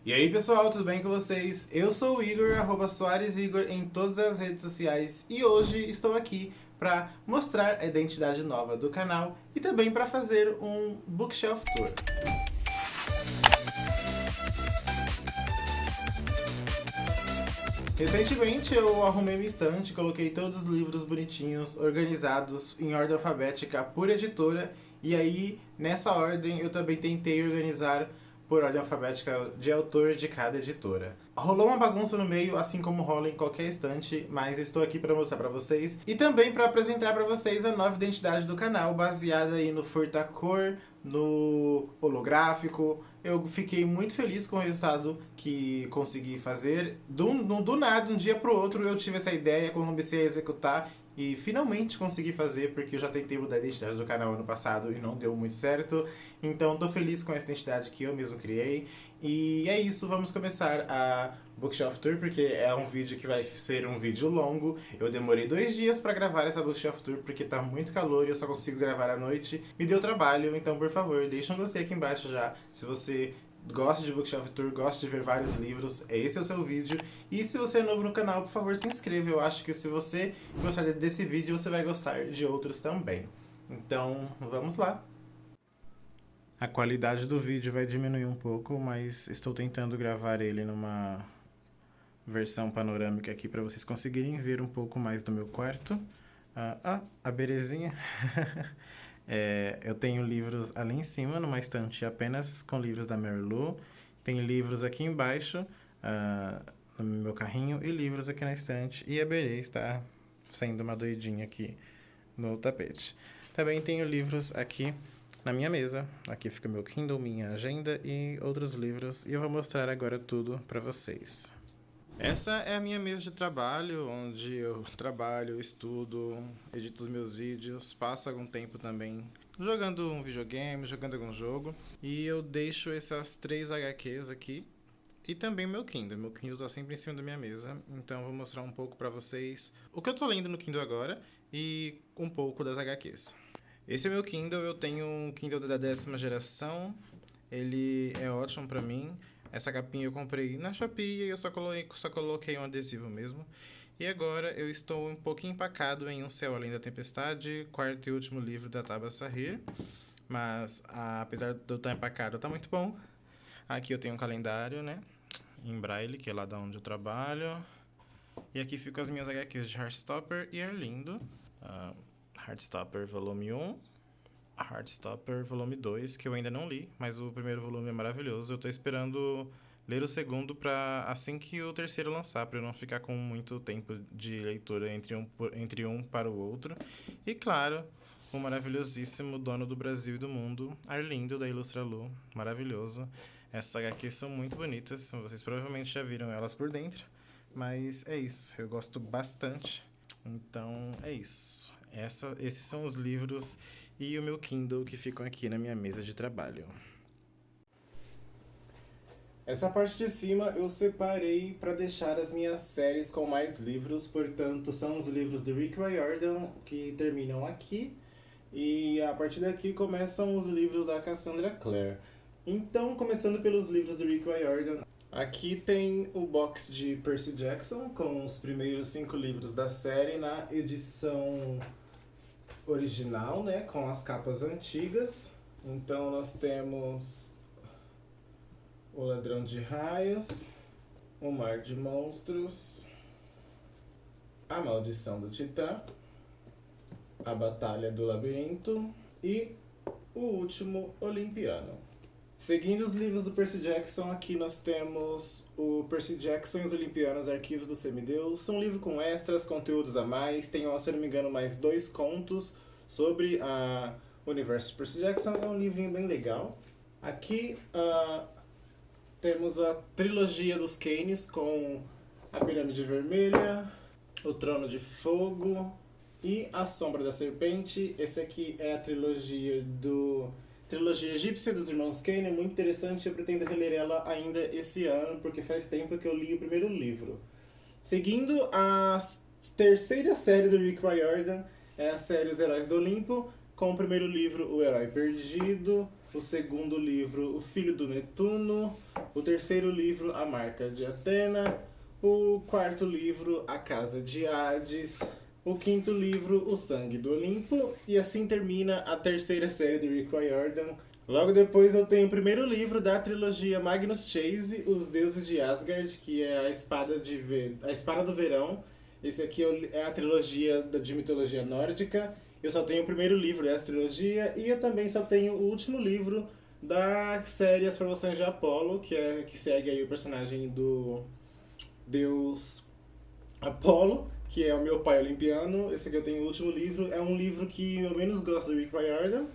E aí pessoal, tudo bem com vocês? Eu sou o Igor, @SoaresIgor em todas as redes sociais e hoje estou aqui para mostrar a identidade nova do canal e também para fazer um Bookshelf Tour. Recentemente eu arrumei minha estante, coloquei todos os livros bonitinhos, organizados em ordem alfabética por editora e aí nessa ordem eu também tentei organizar por ordem alfabética de autor de cada editora. Rolou uma bagunça no meio, assim como rola em qualquer estante, mas estou aqui para mostrar para vocês e também para apresentar para vocês a nova identidade do canal, baseada aí no furta-cor, no holográfico. Eu fiquei muito feliz com o resultado que consegui fazer. Do nada, um dia pro outro, eu tive essa ideia, comecei a executar e finalmente consegui fazer, porque eu já tentei mudar a identidade do canal ano passado e não deu muito certo. Então tô feliz com essa identidade que eu mesmo criei. E é isso, vamos começar a Bookshelf Tour, porque é um vídeo que vai ser um vídeo longo. Eu demorei 2 dias pra gravar essa Bookshelf Tour, porque tá muito calor e eu só consigo gravar à noite. Me deu trabalho, então por favor, deixa um gostei aqui embaixo já, se você gosta de Bookshelf Tour, gosta de ver vários livros, esse é o seu vídeo. E se você é novo no canal, por favor, se inscreva. Eu acho que se você gostar desse vídeo, você vai gostar de outros também. Então, vamos lá! A qualidade do vídeo vai diminuir um pouco, mas estou tentando gravar ele numa versão panorâmica aqui para vocês conseguirem ver um pouco mais do meu quarto. A berezinha. Eu tenho livros ali em cima, numa estante apenas com livros da Mary Lou. Tem livros aqui embaixo, no meu carrinho, e livros aqui na estante. E a Berê está sendo uma doidinha aqui no tapete. Também tenho livros aqui na minha mesa. Aqui fica meu Kindle, minha agenda e outros livros. E eu vou mostrar agora tudo para vocês. Essa é a minha mesa de trabalho, onde eu trabalho, estudo, edito os meus vídeos, passo algum tempo também jogando um videogame, jogando algum jogo. E eu deixo essas 3 HQs aqui e também meu Kindle. Meu Kindle tá sempre em cima da minha mesa, então eu vou mostrar um pouco pra vocês o que eu tô lendo no Kindle agora e um pouco das HQs. Esse é meu Kindle, eu tenho um Kindle da 10ª geração, ele é ótimo pra mim. Essa capinha eu comprei na Shopee e eu só coloquei um adesivo mesmo. E agora eu estou um pouquinho empacado em Um Céu Além da Tempestade, quarto e último livro da Tabaa Sahir. Mas apesar de eu estar empacado, tá muito bom. Aqui eu tenho um calendário, né, em braille, que é lá da onde eu trabalho. E aqui ficam as minhas HQs de Heartstopper e Arlindo. Heartstopper volume 1. Heartstopper volume 2, que eu ainda não li, mas o primeiro volume é maravilhoso. Eu tô esperando ler o segundo para assim que o terceiro lançar, para eu não ficar com muito tempo de leitura entre um para o outro. E claro, o maravilhosíssimo Dono do Brasil e do Mundo, Arlindo, da Ilustralu, maravilhoso. Essas HQs são muito bonitas, vocês provavelmente já viram elas por dentro, mas é isso, eu gosto bastante. Então é isso, esses são os livros e o meu Kindle que ficam aqui na minha mesa de trabalho. Essa parte de cima eu separei para deixar as minhas séries com mais livros, portanto são os livros do Rick Riordan que terminam aqui e a partir daqui começam os livros da Cassandra Clare. Então, começando pelos livros do Rick Riordan, aqui tem o box de Percy Jackson com os primeiros 5 livros da série na edição original, né, com as capas antigas. Então nós temos O Ladrão de Raios, O Mar de Monstros, A Maldição do Titã, A Batalha do Labirinto e O Último Olimpiano. Seguindo os livros do Percy Jackson, aqui nós temos o Percy Jackson e os Olimpianos Arquivos do Semideus. São um livro com extras, conteúdos a mais. Tem, se não me engano, mais 2 contos sobre o universo de Percy Jackson. É um livrinho bem legal. Aqui temos a trilogia dos Kanes com A Pirâmide Vermelha, O Trono de Fogo e A Sombra da Serpente. Esse aqui é a trilogia egípcia dos irmãos Kane, é muito interessante, eu pretendo reler ela ainda esse ano, porque faz tempo que eu li o primeiro livro. Seguindo, a terceira série do Rick Riordan é a série Os Heróis do Olimpo, com o primeiro livro, O Herói Perdido, o segundo livro, O Filho do Netuno, o terceiro livro, A Marca de Atena, o quarto livro, A Casa de Hades, o quinto livro, O Sangue do Olimpo, e assim termina a terceira série do Rick Riordan. Logo depois eu tenho o primeiro livro da trilogia Magnus Chase, Os Deuses de Asgard, que é a Espada do Verão. Esse aqui é a trilogia de mitologia nórdica. Eu só tenho o primeiro livro dessa trilogia e eu também só tenho o último livro da série As Provações de Apolo, que segue aí o personagem do deus Apolo, que é o meu pai olimpiano. Esse aqui eu tenho o último livro. É um livro que eu menos gosto do Rick Riordan.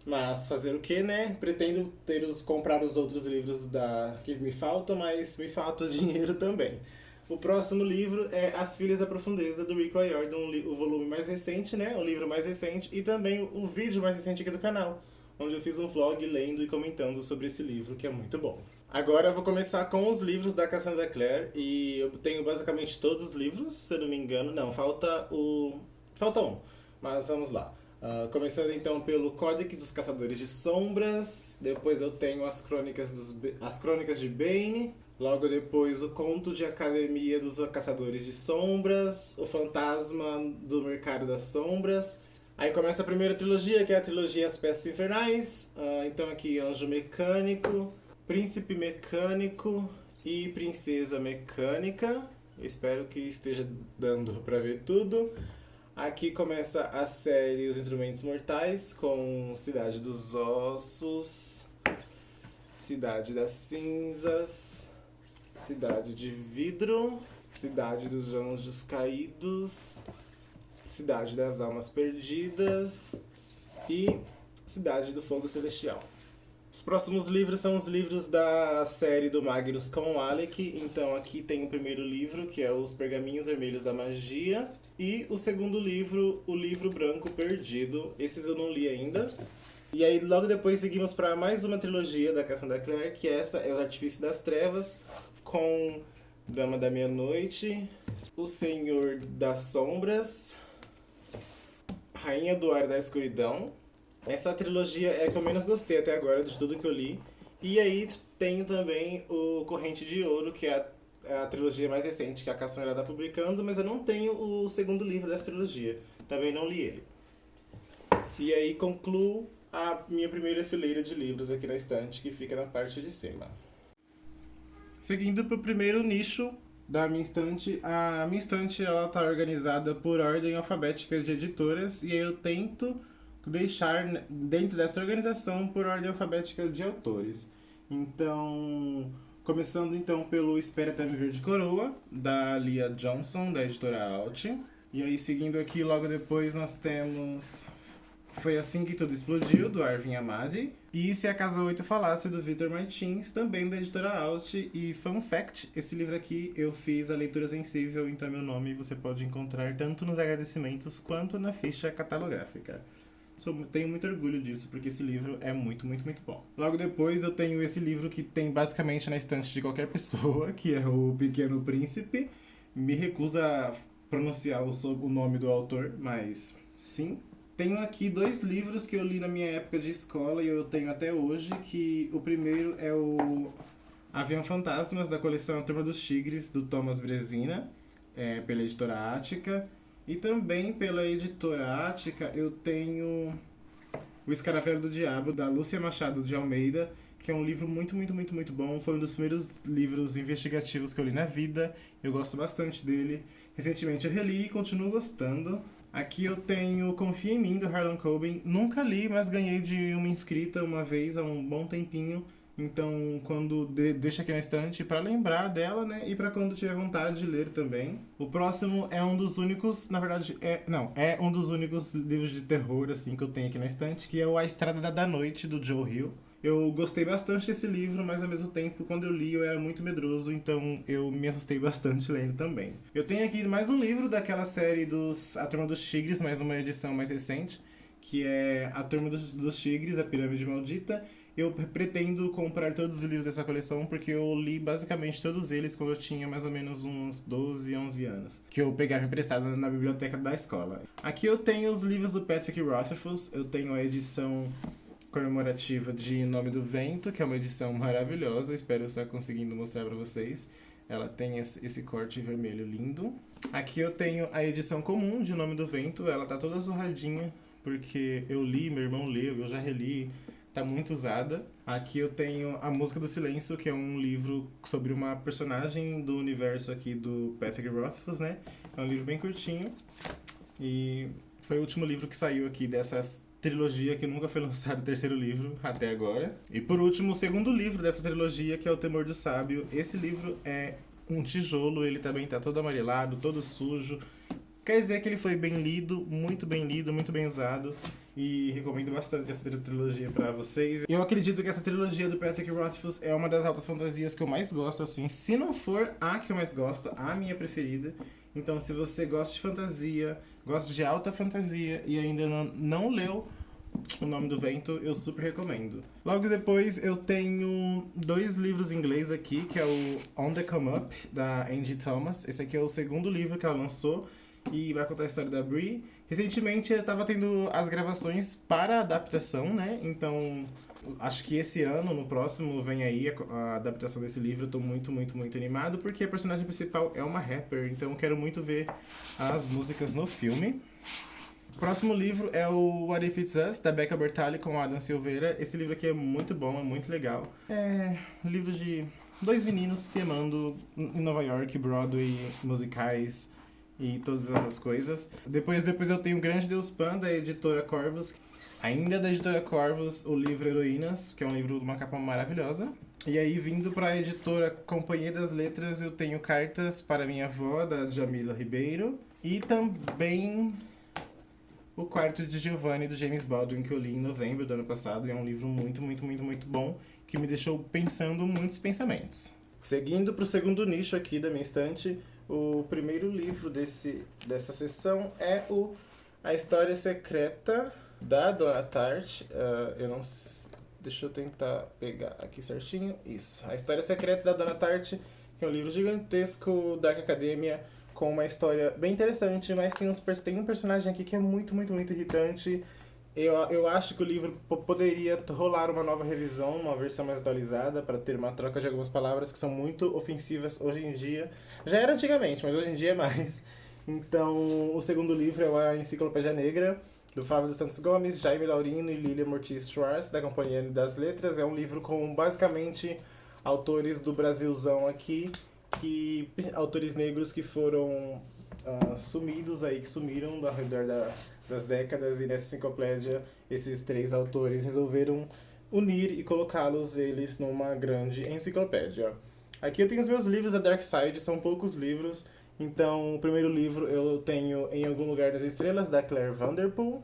Mas fazer o que, né? Pretendo comprar os outros livros que me faltam, mas me falta dinheiro também. O próximo livro é As Filhas da Profundeza, do Rick Riordan, o volume mais recente, né? O livro mais recente e também o vídeo mais recente aqui do canal, onde eu fiz um vlog lendo e comentando sobre esse livro, que é muito bom. Agora eu vou começar com os livros da Cassandra Clare, e eu tenho basicamente todos os livros, se eu não me engano. Não, falta um, mas vamos lá. Começando então pelo Códex dos Caçadores de Sombras, depois eu tenho as Crônicas de Bane, logo depois o Conto de Academia dos Caçadores de Sombras, o Fantasma do Mercado das Sombras. Aí começa a primeira trilogia, que é a trilogia As Peças Infernais. Então aqui Anjo Mecânico, Príncipe Mecânico e Princesa Mecânica. Eu espero que esteja dando pra ver tudo. Aqui começa a série Os Instrumentos Mortais, com Cidade dos Ossos, Cidade das Cinzas, Cidade de Vidro, Cidade dos Anjos Caídos, Cidade das Almas Perdidas e Cidade do Fogo Celestial. Os próximos livros são os livros da série do Magnus com o Alec. Então aqui tem o primeiro livro, que é Os Pergaminhos Vermelhos da Magia. E o segundo livro, O Livro Branco Perdido. Esses eu não li ainda. E aí logo depois seguimos para mais uma trilogia da Cassandra Clare, que essa é Os Artifícios das Trevas, com Dama da Meia-Noite, O Senhor das Sombras, Rainha do Ar da Escuridão. Essa trilogia é a que eu menos gostei até agora de tudo que eu li. E aí tenho também o Corrente de Ouro, que é a trilogia mais recente que a Cassandra está publicando, mas eu não tenho o segundo livro dessa trilogia. Também não li ele. E aí concluo a minha primeira fileira de livros aqui na estante, que fica na parte de cima. Seguindo para o primeiro nicho da minha estante, a minha estante está organizada por ordem alfabética de editoras, e aí eu tento deixar dentro dessa organização por ordem alfabética de autores. Então, começando então pelo Espere Até Me Ver de Coroa, da Lia Johnson, da editora Alt. E aí seguindo aqui, logo depois nós temos Foi Assim Que Tudo Explodiu, do Arvin Amadi. E Se a Casa 8 Falasse, do Victor Martins, também da editora Alt. E Fun Fact, esse livro aqui eu fiz a leitura sensível, então meu nome você pode encontrar tanto nos agradecimentos quanto na ficha catalográfica. Tenho muito orgulho disso, porque esse livro é muito, muito, muito bom. Logo depois eu tenho esse livro que tem basicamente na estante de qualquer pessoa, que é O Pequeno Príncipe. Me recuso a pronunciar o nome do autor, mas sim. Tenho aqui 2 livros que eu li na minha época de escola e eu tenho até hoje, que o primeiro é o Avião Fantasmas, da coleção A Turma dos Tigres, do Thomas Brezina, pela editora Ática. E também pela editora Ática eu tenho O Escaravelho do Diabo, da Lúcia Machado de Almeida, que é um livro muito, muito, muito, muito bom. Foi um dos primeiros livros investigativos que eu li na vida. Eu gosto bastante dele. Recentemente eu reli e continuo gostando. Aqui eu tenho Confia em Mim, do Harlan Coben. Nunca li, mas ganhei de uma inscrita uma vez há um bom tempinho. Então, quando deixa aqui na estante para lembrar dela, né? E para quando tiver vontade de ler também. O próximo é um dos únicos, na verdade, é um dos únicos livros de terror assim que eu tenho aqui na estante, que é o A Estrada da Noite, do Joe Hill. Eu gostei bastante desse livro, mas ao mesmo tempo, quando eu li, eu era muito medroso, então eu me assustei bastante lendo também. Eu tenho aqui mais um livro daquela série A Turma dos Tigres, mais uma edição mais recente, que é A Turma dos Tigres, A Pirâmide Maldita. Eu pretendo comprar todos os livros dessa coleção, porque eu li basicamente todos eles quando eu tinha mais ou menos uns 12, 11 anos, que eu pegava emprestado na biblioteca da escola. Aqui eu tenho os livros do Patrick Rothfuss, eu tenho a edição comemorativa de Nome do Vento, que é uma edição maravilhosa, espero estar conseguindo mostrar para vocês. Ela tem esse corte vermelho lindo. Aqui eu tenho a edição comum de Nome do Vento, ela tá toda zorradinha, porque eu li, meu irmão leu, eu já reli, tá muito usada. Aqui eu tenho A Música do Silêncio, que é um livro sobre uma personagem do universo aqui do Patrick Rothfuss, né? É um livro bem curtinho e foi o último livro que saiu aqui dessas trilogia, que nunca foi lançado o terceiro livro até agora. E por último, o segundo livro dessa trilogia, que é O Temor do Sábio. Esse livro é um tijolo, ele também tá todo amarelado, todo sujo. Quer dizer que ele foi bem lido, muito bem usado. E recomendo bastante essa trilogia pra vocês. Eu acredito que essa trilogia do Patrick Rothfuss é uma das altas fantasias que eu mais gosto, assim. Se não for a que eu mais gosto, a minha preferida. Então, se você gosta de fantasia, gosta de alta fantasia e ainda não leu O Nome do Vento, eu super recomendo. Logo depois, eu tenho 2 livros em inglês aqui, que é o On the Come Up, da Angie Thomas. Esse aqui é o segundo livro que ela lançou e vai contar a história da Brie. Recentemente, eu tava tendo as gravações para a adaptação, né? Então, acho que esse ano, no próximo, vem aí a adaptação desse livro. Eu tô muito animado, porque a personagem principal é uma rapper, então eu quero muito ver as músicas no filme. O próximo livro é o What If It's Us, da Becca Bertalli com Adam Silveira. Esse livro aqui é muito bom, é muito legal. É um livro de 2 meninos se amando em Nova York, Broadway, musicais e todas essas coisas. Depois eu tenho O Grande Deus Pan, da editora Corvus. Ainda da editora Corvus, o livro Heroínas, que é um livro de uma capa maravilhosa. E aí, vindo para a editora Companhia das Letras, eu tenho Cartas para Minha Avó, da Jamila Ribeiro. E também O Quarto de Giovanni, do James Baldwin, que eu li em novembro do ano passado. E é um livro muito bom, que me deixou pensando muitos pensamentos. Seguindo para o segundo nicho aqui da minha estante, o primeiro livro dessa sessão é A História Secreta da Dona Tartt. Deixa eu tentar pegar aqui certinho. Isso. A História Secreta da Dona Tartt, que é um livro gigantesco, Dark Academia, com uma história bem interessante, mas tem um personagem aqui que é muito irritante. Eu acho que o livro poderia rolar uma nova revisão, uma versão mais atualizada, para ter uma troca de algumas palavras que são muito ofensivas hoje em dia. Já era antigamente, mas hoje em dia é mais. Então, o segundo livro é a Enciclopédia Negra, do Flávio dos Santos Gomes, Jaime Laurino e Lilia Mortiz Schwartz, da Companhia das Letras. É um livro com, basicamente, autores do Brasilzão aqui, autores negros que foram sumidos aí, que sumiram ao redor das décadas, e nessa enciclopédia esses 3 autores resolveram unir e colocá-los eles numa grande enciclopédia. Aqui eu tenho os meus livros da Dark Side, são poucos livros. Então, o primeiro livro eu tenho Em Algum Lugar das Estrelas, da Claire Vanderpool.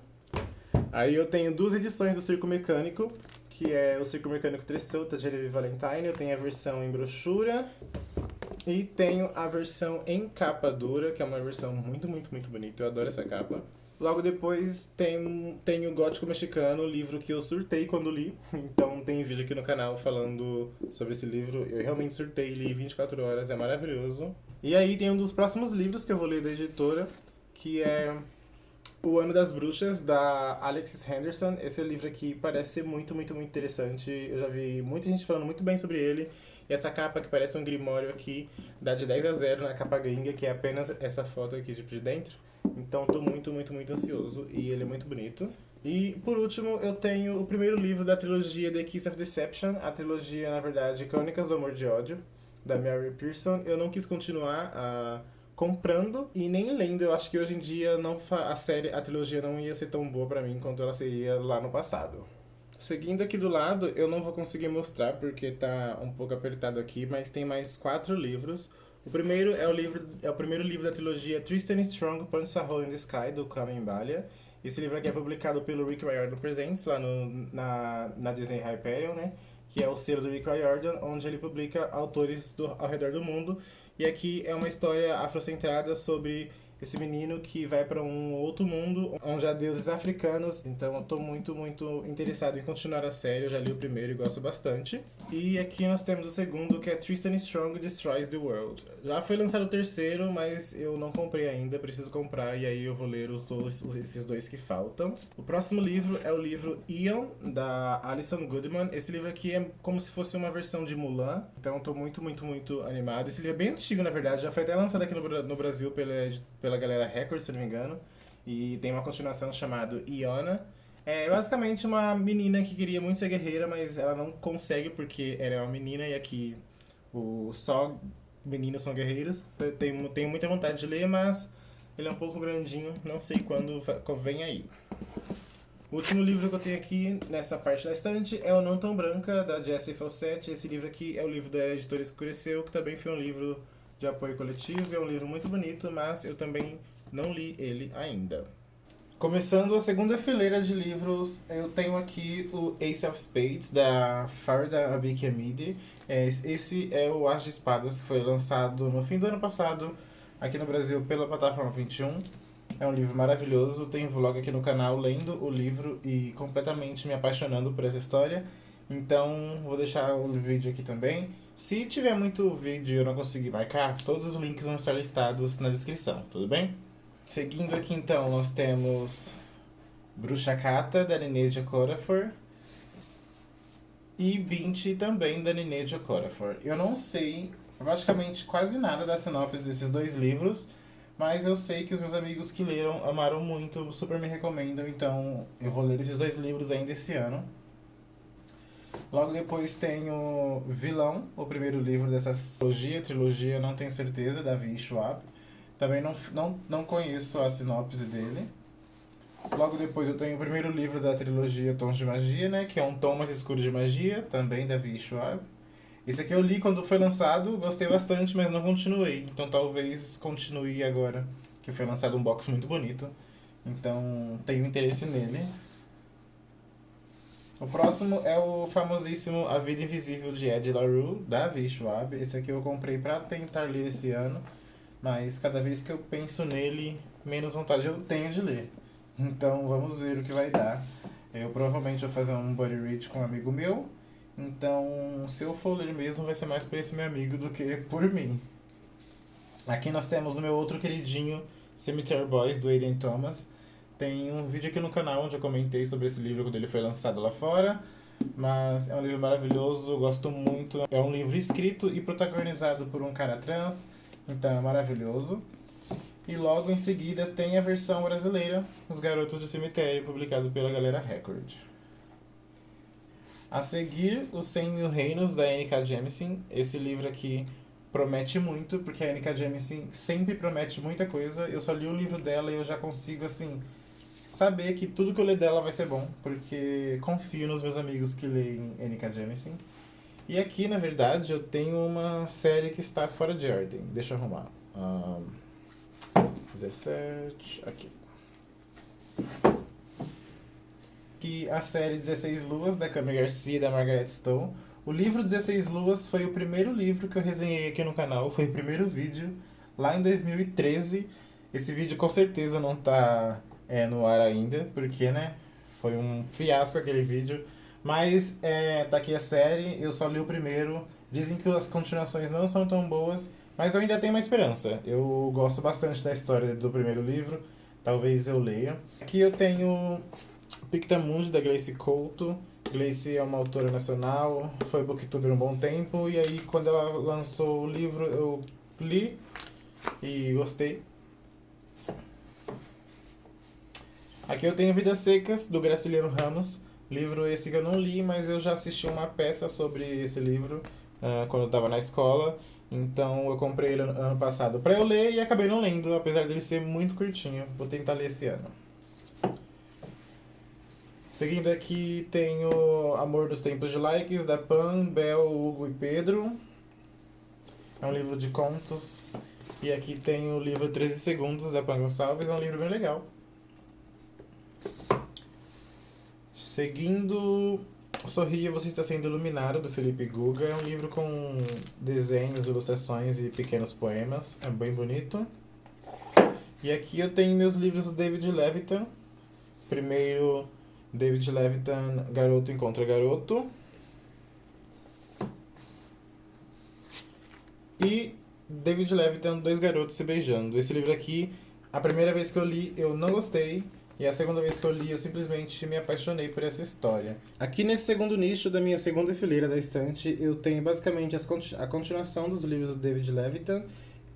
Aí eu tenho 2 edições do Circo Mecânico, que é o Circo Mecânico Tressota, de Genevieve Valentine. Eu tenho a versão em brochura e tenho a versão em capa dura, que é uma versão muito bonita. Eu adoro essa capa. Logo depois tem o Gótico Mexicano, livro que eu surtei quando li. Então tem vídeo aqui no canal falando sobre esse livro. Eu realmente surtei, li 24 horas, é maravilhoso. E aí tem um dos próximos livros que eu vou ler da editora, que é O Ano das Bruxas, da Alexis Henderson. Esse livro aqui parece ser muito interessante. Eu já vi muita gente falando muito bem sobre ele. E essa capa, que parece um grimório aqui, dá de 10-0 na capa gringa, que é apenas essa foto aqui de dentro. Então tô muito ansioso, e ele é muito bonito. E por último, eu tenho o primeiro livro da trilogia The Kiss of Deception, a trilogia, na verdade, Crônicas do Amor e de Ódio, da Mary Pearson. Eu não quis continuar comprando e nem lendo. Eu acho que hoje em dia a trilogia não ia ser tão boa pra mim quanto ela seria lá no passado. Seguindo aqui do lado, eu não vou conseguir mostrar porque tá um pouco apertado aqui, mas tem mais 4 livros. O primeiro é o primeiro livro da trilogia Tristan Strong Punch a Hole in the Sky, do Carmen Balha. Esse livro aqui é publicado pelo Rick Riordan Presents, lá na Disney Hyperion, né? Que é o selo do Rick Riordan, onde ele publica autores ao redor do mundo. E aqui é uma história afrocentrada sobre esse menino que vai para um outro mundo onde há deuses africanos. Então eu tô muito interessado em continuar a série. Eu já li o primeiro e gosto bastante. E aqui nós temos o segundo, que é Tristan Strong Destroys the World. Já foi lançado o terceiro, mas eu não comprei ainda, preciso comprar, e aí eu vou ler esses dois que faltam. O próximo livro é o livro Ian, da Alison Goodman. Esse livro aqui é como se fosse uma versão de Mulan, então eu tô muito animado. Esse livro é bem antigo, na verdade, já foi até lançado aqui no Brasil pela galera Record, se não me engano, e tem uma continuação chamada Iona. É basicamente uma menina que queria muito ser guerreira, mas ela não consegue porque ela é uma menina e aqui só meninos são guerreiros. Eu tenho muita vontade de ler, mas ele é um pouco grandinho, não sei quando vem aí. O último livro que eu tenho aqui nessa parte da estante é O Não Tão Branca, da Jessie Fawcett. Esse livro aqui é o livro da editora Escureceu, que também foi um livro de apoio coletivo. É um livro muito bonito, mas eu também não li ele ainda. Começando a segunda fileira de livros, eu tenho aqui o Ace of Spades, da Farida Abik-Hamidi. Esse é o As de Espadas, que foi lançado no fim do ano passado aqui no Brasil pela plataforma 21. É um livro maravilhoso, tem vlog aqui no canal lendo o livro e completamente me apaixonando por essa história. Então vou deixar o vídeo aqui também. Se tiver muito vídeo e eu não conseguir marcar, todos os links vão estar listados na descrição, tudo bem? Seguindo aqui então, nós temos Bruxa Kata, da Ninette Okorafor, e Binti, também da Ninette Okorafor. Eu não sei praticamente quase nada da sinopse desses dois livros, mas eu sei que os meus amigos que leram amaram muito, super me recomendam, então eu vou ler esses dois livros ainda esse ano. Logo depois tem o Vilão, o primeiro livro dessa trilogia, não tenho certeza, da V. Schwab. Também não conheço a sinopse dele. Logo depois eu tenho o primeiro livro da trilogia Tons de Magia, né? Que é Um Tom Mais Escuro de Magia, também da V. Schwab. Esse aqui eu li quando foi lançado, gostei bastante, mas não continuei. Então talvez continue agora, que foi lançado um box muito bonito. Então tenho interesse nele. O próximo é o famosíssimo A Vida Invisível de Ed La Rue, da V. Schwab. Esse aqui eu comprei pra tentar ler esse ano. Mas cada vez que eu penso nele, menos vontade eu tenho de ler. Então vamos ver o que vai dar. Eu provavelmente vou fazer um buddy read com um amigo meu. Então, se eu for ler mesmo, vai ser mais por esse meu amigo do que por mim. Aqui nós temos o meu outro queridinho, Cemetery Boys, do Aiden Thomas. Tem um vídeo aqui no canal onde eu comentei sobre esse livro quando ele foi lançado lá fora. Mas é um livro maravilhoso, gosto muito. É um livro escrito e protagonizado por um cara trans. Então é maravilhoso. E logo em seguida tem a versão brasileira, Os Garotos do Cemitério, publicado pela galera Record. A seguir, Os 100 Mil Reinos, da N.K. Jemisin. Esse livro aqui promete muito, porque a N.K. Jemisin sempre promete muita coisa. Eu só li o livro dela e eu já consigo, assim, saber que tudo que eu ler dela vai ser bom, porque confio nos meus amigos que leem N.K. Jemisin. E aqui, na verdade, eu tenho uma série que está fora de ordem. Deixa eu arrumar. 17... Aqui. Aqui a série 16 Luas, da Cami Garcia e da Margaret Stowe. O livro 16 Luas foi o primeiro livro que eu resenhei aqui no canal. Foi o primeiro vídeo, lá em 2013. Esse vídeo com certeza não tá no ar ainda, porque, né, foi um fiasco aquele vídeo. Mas tá aqui a série, eu só li o primeiro. Dizem que as continuações não são tão boas, mas eu ainda tenho uma esperança. Eu gosto bastante da história do primeiro livro, talvez eu leia. Aqui eu tenho Pictamundi, da Gleice Couto. Gleice é uma autora nacional, foi booktuber um bom tempo, e aí quando ela lançou o livro eu li e gostei. Aqui eu tenho Vidas Secas, do Graciliano Ramos. Livro esse que eu não li, mas eu já assisti uma peça sobre esse livro quando eu estava na escola. Então eu comprei ele ano passado para eu ler e acabei não lendo, apesar dele ser muito curtinho. Vou tentar ler esse ano. Seguindo aqui tenho Amor dos Tempos de Likes, da Pan, Bel, Hugo e Pedro. É um livro de contos. E aqui tem o livro 13 Segundos, da Pan Gonçalves. É um livro bem legal. Seguindo, Sorria, Você Está Sendo Iluminado, do Felipe Guga. É um livro com desenhos, ilustrações e pequenos poemas. É bem bonito. E aqui eu tenho meus livros do David Levitan. Primeiro, David Levitan, Garoto Encontra Garoto. E David Levitan, Dois Garotos Se Beijando. Esse livro aqui, a primeira vez que eu li, eu não gostei. E a segunda vez que eu li, eu simplesmente me apaixonei por essa história. Aqui nesse segundo nicho da minha segunda fileira da estante, eu tenho basicamente a continuação dos livros do David Levitan,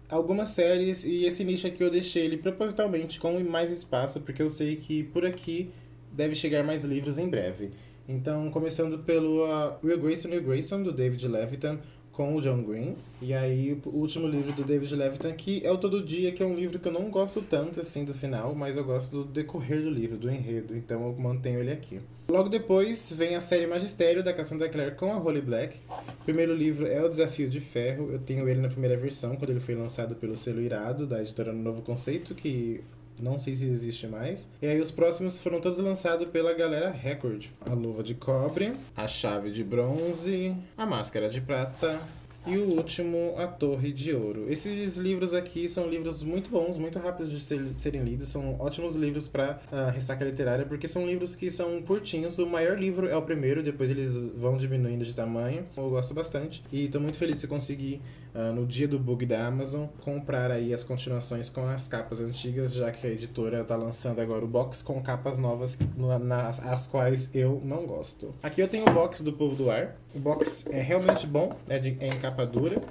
algumas séries, e esse nicho aqui eu deixei ele propositalmente com mais espaço, porque eu sei que por aqui deve chegar mais livros em breve. Então, começando pelo Will Grayson, do David Levitan, com o John Green. E aí, o último livro do David Levitan, que é o Todo Dia, que é um livro que eu não gosto tanto, assim, do final, mas eu gosto do decorrer do livro, do enredo, então eu mantenho ele aqui. Logo depois, vem a série Magistério, da Cassandra Clare com a Holly Black. O primeiro livro é O Desafio de Ferro, eu tenho ele na primeira versão, quando ele foi lançado pelo selo Irado, da editora Novo Conceito, que não sei se existe mais. E aí os próximos foram todos lançados pela galera Record. A Luva de Cobre, A Chave de Bronze, A Máscara de Prata e o último, A Torre de Ouro. Esses livros aqui são livros muito bons, muito rápidos de serem lidos. São ótimos livros para ressaca literária, porque são livros que são curtinhos. O maior livro é o primeiro, depois eles vão diminuindo de tamanho. Eu gosto bastante e estou muito feliz de conseguir, no dia do bug da Amazon, comprar aí as continuações com as capas antigas, já que a editora está lançando agora o box com capas novas, as quais eu não gosto. Aqui eu tenho o box do Povo do Ar. O box é realmente bom, é em capa dura,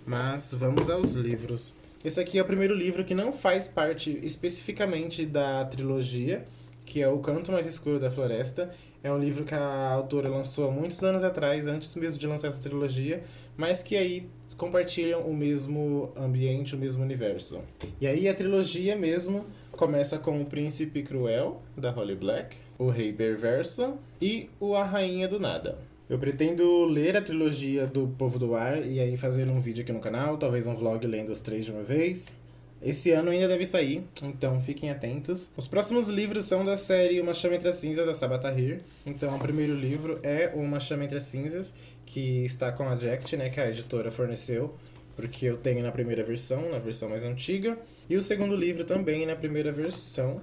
mas vamos aos livros. Esse aqui é o primeiro livro que não faz parte especificamente da trilogia, que é O Canto Mais Escuro da Floresta. É um livro que a autora lançou há muitos anos atrás, antes mesmo de lançar essa trilogia, mas que aí compartilham o mesmo ambiente, o mesmo universo. E aí a trilogia mesmo começa com O Príncipe Cruel, da Holly Black, O Rei Perverso e O A Rainha do Nada. Eu pretendo ler a trilogia do Povo do Ar e aí fazer um vídeo aqui no canal, talvez um vlog lendo os 3 de uma vez. Esse ano ainda deve sair, então fiquem atentos. Os próximos livros são da série Uma Chama Entre as Cinzas, da Sabaa Tahir. Então, o primeiro livro é Uma Chama Entre as Cinzas, que está com a Jacket, né, que a editora forneceu, porque eu tenho na primeira versão, na versão mais antiga. E o segundo livro também na primeira versão,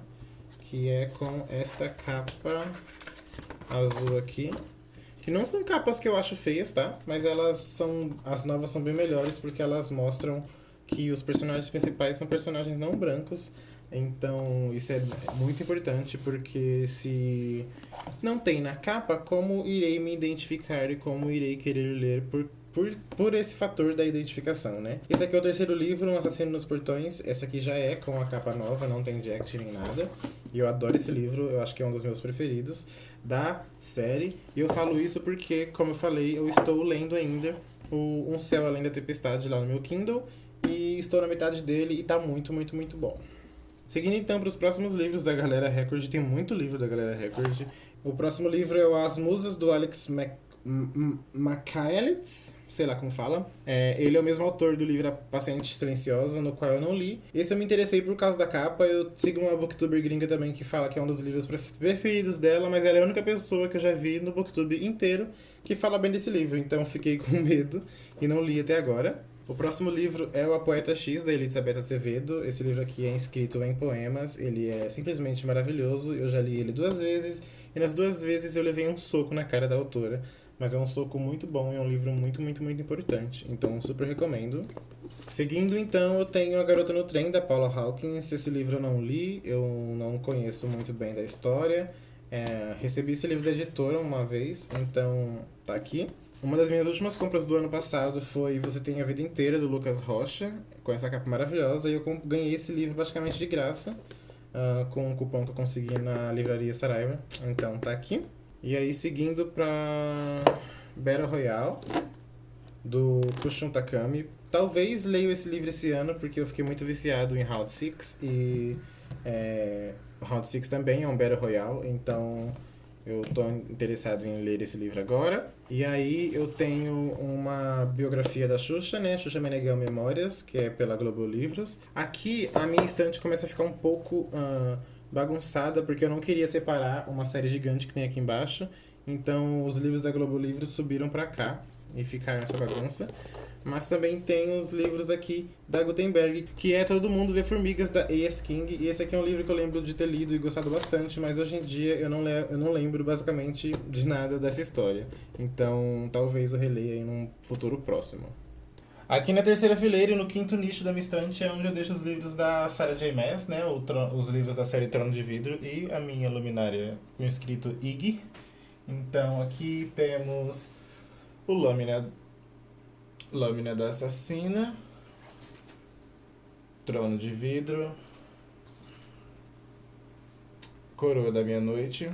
que é com esta capa azul aqui. Que não são capas que eu acho feias, tá? Mas as novas são bem melhores, porque elas mostram que os personagens principais são personagens não brancos. Então isso é muito importante, porque se não tem na capa, como irei me identificar e como irei querer ler por esse fator da identificação, né? Esse aqui é o terceiro livro, Um Assassino nos Portões. Essa aqui já é com a capa nova, não tem jacket nem nada. E eu adoro esse livro, eu acho que é um dos meus preferidos da série. E eu falo isso porque, como eu falei, eu estou lendo ainda o Um Céu Além da Tempestade lá no meu Kindle. E estou na metade dele e tá muito, muito, muito bom. Seguindo então para os próximos livros da galera Record, tem muito livro da galera Record. O próximo livro é o As Musas, do Alex Michaelis, sei lá como fala. Ele é o mesmo autor do livro A Paciente Silenciosa, no qual eu não li. Esse eu me interessei por causa da capa. Eu sigo uma booktuber gringa também que fala que é um dos livros preferidos dela, mas ela é a única pessoa que eu já vi no booktube inteiro que fala bem desse livro, então fiquei com medo e não li até agora. O próximo livro é o A Poeta X, da Elizabeth Acevedo. Esse livro aqui é escrito em poemas, ele é simplesmente maravilhoso. Eu já li ele 2 vezes, e nas 2 vezes eu levei um soco na cara da autora. Mas é um soco muito bom e é um livro muito, muito, muito importante. Então, super recomendo. Seguindo, então, eu tenho A Garota no Trem, da Paula Hawkins. Esse livro eu não li, eu não conheço muito bem da história. Recebi esse livro da editora uma vez, então tá aqui. Uma das minhas últimas compras do ano passado foi Você Tem a Vida Inteira, do Lucas Rocha, com essa capa maravilhosa. E eu ganhei esse livro praticamente de graça, com um cupom que eu consegui na livraria Saraiva. Então tá aqui. E aí, seguindo pra Battle Royale, do Kushun Takami. Talvez leio esse livro esse ano, porque eu fiquei muito viciado em Round 6. E Round 6 também é um Battle Royale, então eu tô interessado em ler esse livro agora. E aí eu tenho uma biografia da Xuxa, né? Xuxa Meneghel Memórias, que é pela Globo Livros. Aqui a minha estante começa a ficar um pouco bagunçada, porque eu não queria separar uma série gigante que tem aqui embaixo. Então os livros da Globo Livros subiram pra cá. e ficar nessa bagunça. Mas também tem os livros aqui da Gutenberg, que é Todo Mundo Vê Formigas, da A.S. King. E esse aqui é um livro que eu lembro de ter lido e gostado bastante, mas hoje em dia eu não lembro basicamente de nada dessa história. Então talvez eu releia em um futuro próximo. Aqui na terceira fileira e no quinto nicho da minha estante é onde eu deixo os livros da Sarah J. Maas, né? Os livros da série Trono de Vidro e a minha luminária com escrito Iggy. Então aqui temos o Lâmina da Assassina, Trono de Vidro, Coroa da Meia-Noite,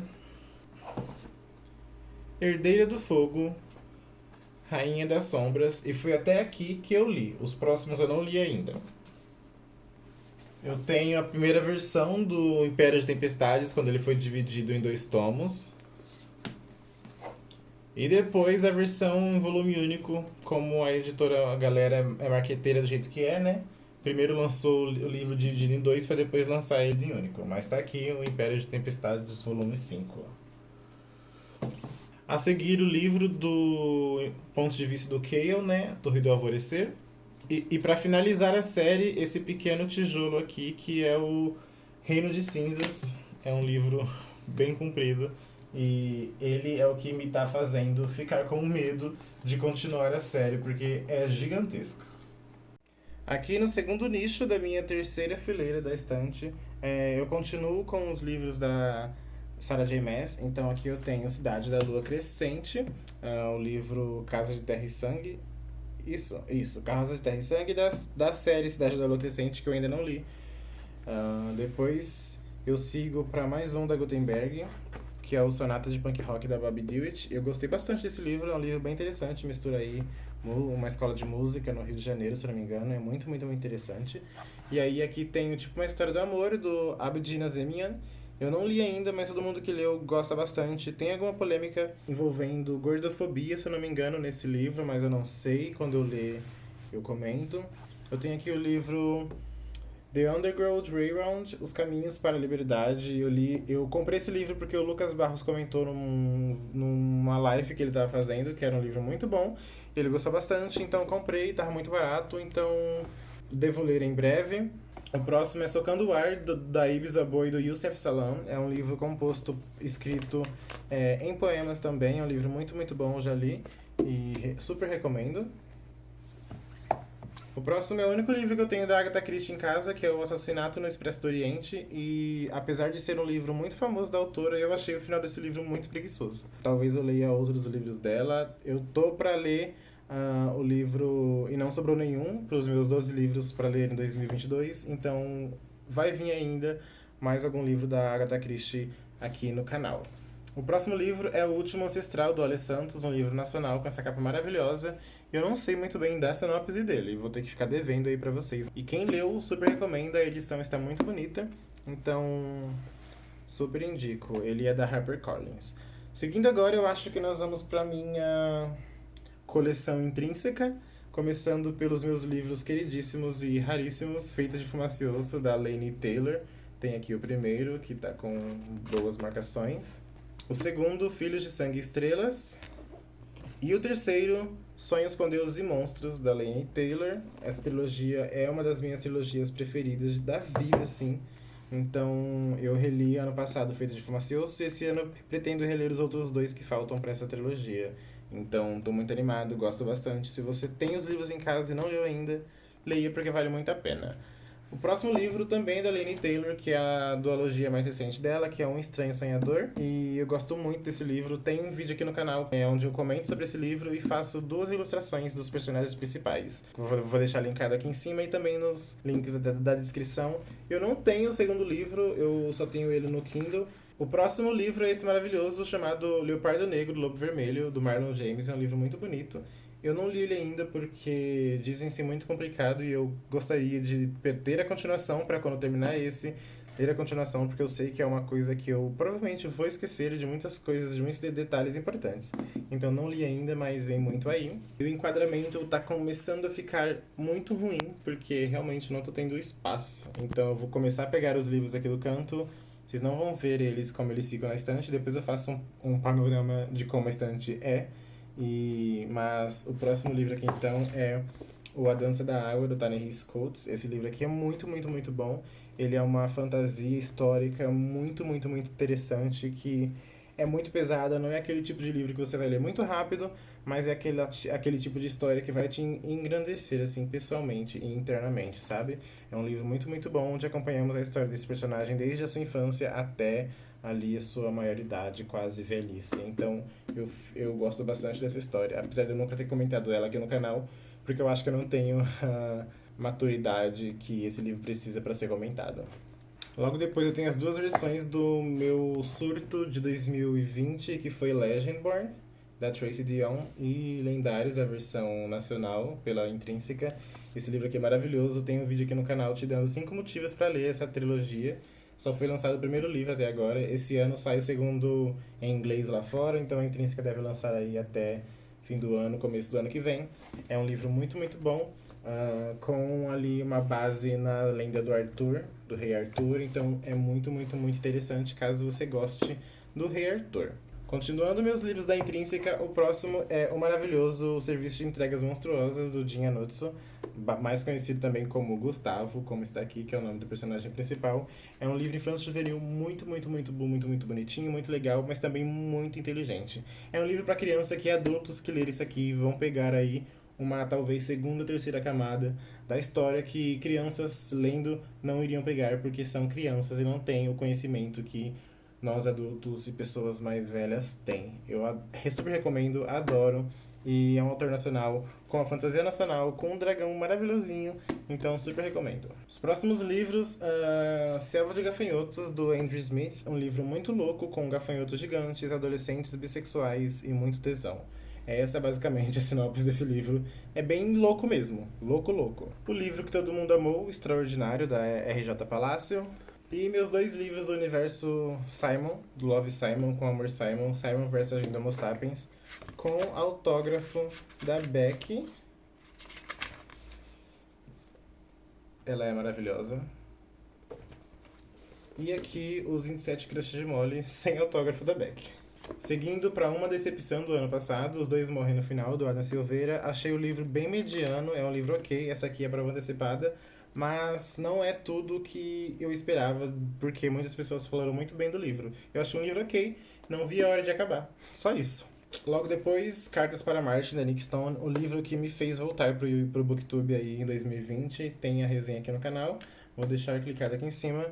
Herdeira do Fogo, Rainha das Sombras, e foi até aqui que eu li. Os próximos eu não li ainda. Eu tenho a primeira versão do Império de Tempestades, quando ele foi dividido em 2 tomos. E depois a versão em volume único, como a editora, a galera é marqueteira do jeito que é, né? Primeiro lançou o livro dividido em 2 para depois lançar ele em único. Mas tá aqui o Império de Tempestades, volume 5. A seguir o livro do ponto de vista do Cale, né? Torre do Alvorecer. E para finalizar a série, esse pequeno tijolo aqui, que é o Reino de Cinzas. É um livro bem comprido. E ele é o que me tá fazendo ficar com medo de continuar a série, porque é gigantesco. Aqui no segundo nicho da minha terceira fileira da estante, eu continuo com os livros da Sarah J. Maas. Então aqui eu tenho Cidade da Lua Crescente, o livro Casa de Terra e Sangue. Isso, Casa de Terra e Sangue da série Cidade da Lua Crescente, que eu ainda não li. Depois eu sigo para mais um da Gutenberg, que é o Sonata de Punk Rock da Bobby DeWitt. Eu gostei bastante desse livro, é um livro bem interessante, mistura aí uma escola de música no Rio de Janeiro, se não me engano, é muito, muito, muito interessante. E aí aqui tem tipo uma história do amor do Abdi Nazemian. Eu não li ainda, mas todo mundo que leu gosta bastante. Tem alguma polêmica envolvendo gordofobia, se eu não me engano, nesse livro, mas eu não sei, quando eu ler eu comento. Eu tenho aqui o livro The Underground Railroad, Os Caminhos para a Liberdade. Eu comprei esse livro porque o Lucas Barros comentou numa live que ele estava fazendo, que era um livro muito bom. Ele gostou bastante, então comprei, estava muito barato, então devo ler em breve. O próximo é Socando o Ar, da Ibis Aboy, do Youssef Sallam. É um livro composto, escrito em poemas também. É um livro muito, muito bom, já li e super recomendo. O próximo é o único livro que eu tenho da Agatha Christie em casa, que é O Assassinato no Expresso do Oriente. E apesar de ser um livro muito famoso da autora, eu achei o final desse livro muito preguiçoso. Talvez eu leia outros livros dela. Eu tô pra ler o livro E Não Sobrou Nenhum, para os meus 12 livros para ler em 2022. Então vai vir ainda mais algum livro da Agatha Christie aqui no canal. O próximo livro é O Último Ancestral, do Ale Santos, um livro nacional com essa capa maravilhosa. Eu não sei muito bem da sinopse dele, vou ter que ficar devendo aí pra vocês. E quem leu, super recomenda, a edição está muito bonita, então super indico. Ele é da HarperCollins. Seguindo agora, eu acho que nós vamos pra minha coleção intrínseca, começando pelos meus livros queridíssimos e raríssimos, Feitas de Fumacioso, da Laini Taylor. Tem aqui o primeiro, que tá com boas marcações. O segundo, Filhos de Sangue e Estrelas. E o terceiro, Sonhos com Deuses e Monstros, da Laini Taylor. Essa trilogia é uma das minhas trilogias preferidas da vida, assim. Então, eu reli ano passado Feito de Fumacioso e esse ano pretendo reler os outros 2 que faltam para essa trilogia. Então, tô muito animado, gosto bastante. Se você tem os livros em casa e não leu ainda, leia porque vale muito a pena. O próximo livro também é da Laini Taylor, que é a duologia mais recente dela, que é Um Estranho Sonhador. E eu gosto muito desse livro. Tem um vídeo aqui no canal onde eu comento sobre esse livro e faço 2 ilustrações dos personagens principais. Vou deixar linkado aqui em cima e também nos links da descrição. Eu não tenho o segundo livro, eu só tenho ele no Kindle. O próximo livro é esse maravilhoso chamado Leopardo Negro, Lobo Vermelho, do Marlon James. É um livro muito bonito. Eu não li ele ainda porque dizem ser muito complicado e eu gostaria de ter a continuação para quando terminar esse, ter a continuação porque eu sei que é uma coisa que eu provavelmente vou esquecer de muitas coisas, de muitos detalhes importantes. Então não li ainda, mas vem muito aí. E o enquadramento tá começando a ficar muito ruim porque realmente não tô tendo espaço. Então eu vou começar a pegar os livros aqui do canto. Vocês não vão ver eles como eles ficam na estante, depois eu faço um panorama de como a estante é. Mas o próximo livro aqui, então, é o A Dança da Água, do Ta-Nehisi Coates. Esse livro aqui é muito, muito, muito bom. Ele é uma fantasia histórica muito, muito, muito interessante, que é muito pesada, não é aquele tipo de livro que você vai ler muito rápido, mas é aquele tipo de história que vai te engrandecer, assim, pessoalmente e internamente, sabe? É um livro muito, muito bom, onde acompanhamos a história desse personagem desde a sua infância até ali a sua maioridade, quase velhice. Então, eu gosto bastante dessa história, apesar de eu nunca ter comentado ela aqui no canal, porque eu acho que eu não tenho a maturidade que esse livro precisa para ser comentado. Logo depois eu tenho as duas versões do meu surto de 2020, que foi Legendborn, da Tracy Deonn, e Lendários, a versão nacional, pela Intrínseca. Esse livro aqui é maravilhoso, tem um vídeo aqui no canal te dando 5 motivos para ler essa trilogia. Só foi lançado o primeiro livro até agora, esse ano sai o segundo em inglês lá fora, então a Intrínseca deve lançar aí até fim do ano, começo do ano que vem. É um livro muito, muito bom, com ali uma base na lenda do Arthur, do Rei Arthur, então é muito, muito, muito interessante caso você goste do Rei Arthur. Continuando meus livros da Intrínseca, o próximo é o maravilhoso Serviço de Entregas Monstruosas, do Jin Anotsu, mais conhecido também como Gustavo, como está aqui, que é o nome do personagem principal. É um livro infanto juvenil muito, muito, muito, muito, muito bonitinho, muito legal, mas também muito inteligente. É um livro para criança que adultos que lerem isso aqui vão pegar aí uma talvez segunda ou terceira camada da história que crianças lendo não iriam pegar, porque são crianças e não têm o conhecimento que nós adultos e pessoas mais velhas têm. Eu super recomendo, adoro. E é um autor nacional com a fantasia nacional, com um dragão maravilhosinho, então super recomendo. Os próximos livros, Selva de Gafanhotos, do Andrew Smith, um livro muito louco, com gafanhotos gigantes, adolescentes bissexuais e muito tesão. Essa é basicamente a sinopse desse livro. É bem louco mesmo, louco, louco. O livro que todo mundo amou, Extraordinário, da R.J. Palácio. E meus dois livros do universo Simon, do Love Simon com Amor Simon, Simon vs Agenda Homo Sapiens, com autógrafo da Becky. Ela é maravilhosa. E aqui os 27 Crushes de Molly, sem autógrafo da Becky. Seguindo para Uma Decepção do ano passado, Os Dois Morrem no Final, do Adam Silveira. Achei o livro bem mediano, é um livro ok, essa aqui é a prova antecipada, mas não é tudo que eu esperava, porque muitas pessoas falaram muito bem do livro. Eu achei um livro ok, não vi a hora de acabar. Só isso. Logo depois, Cartas para Marte, da Nick Stone, o livro que me fez voltar pro Booktube aí em 2020. Tem a resenha aqui no canal, vou deixar clicado aqui em cima.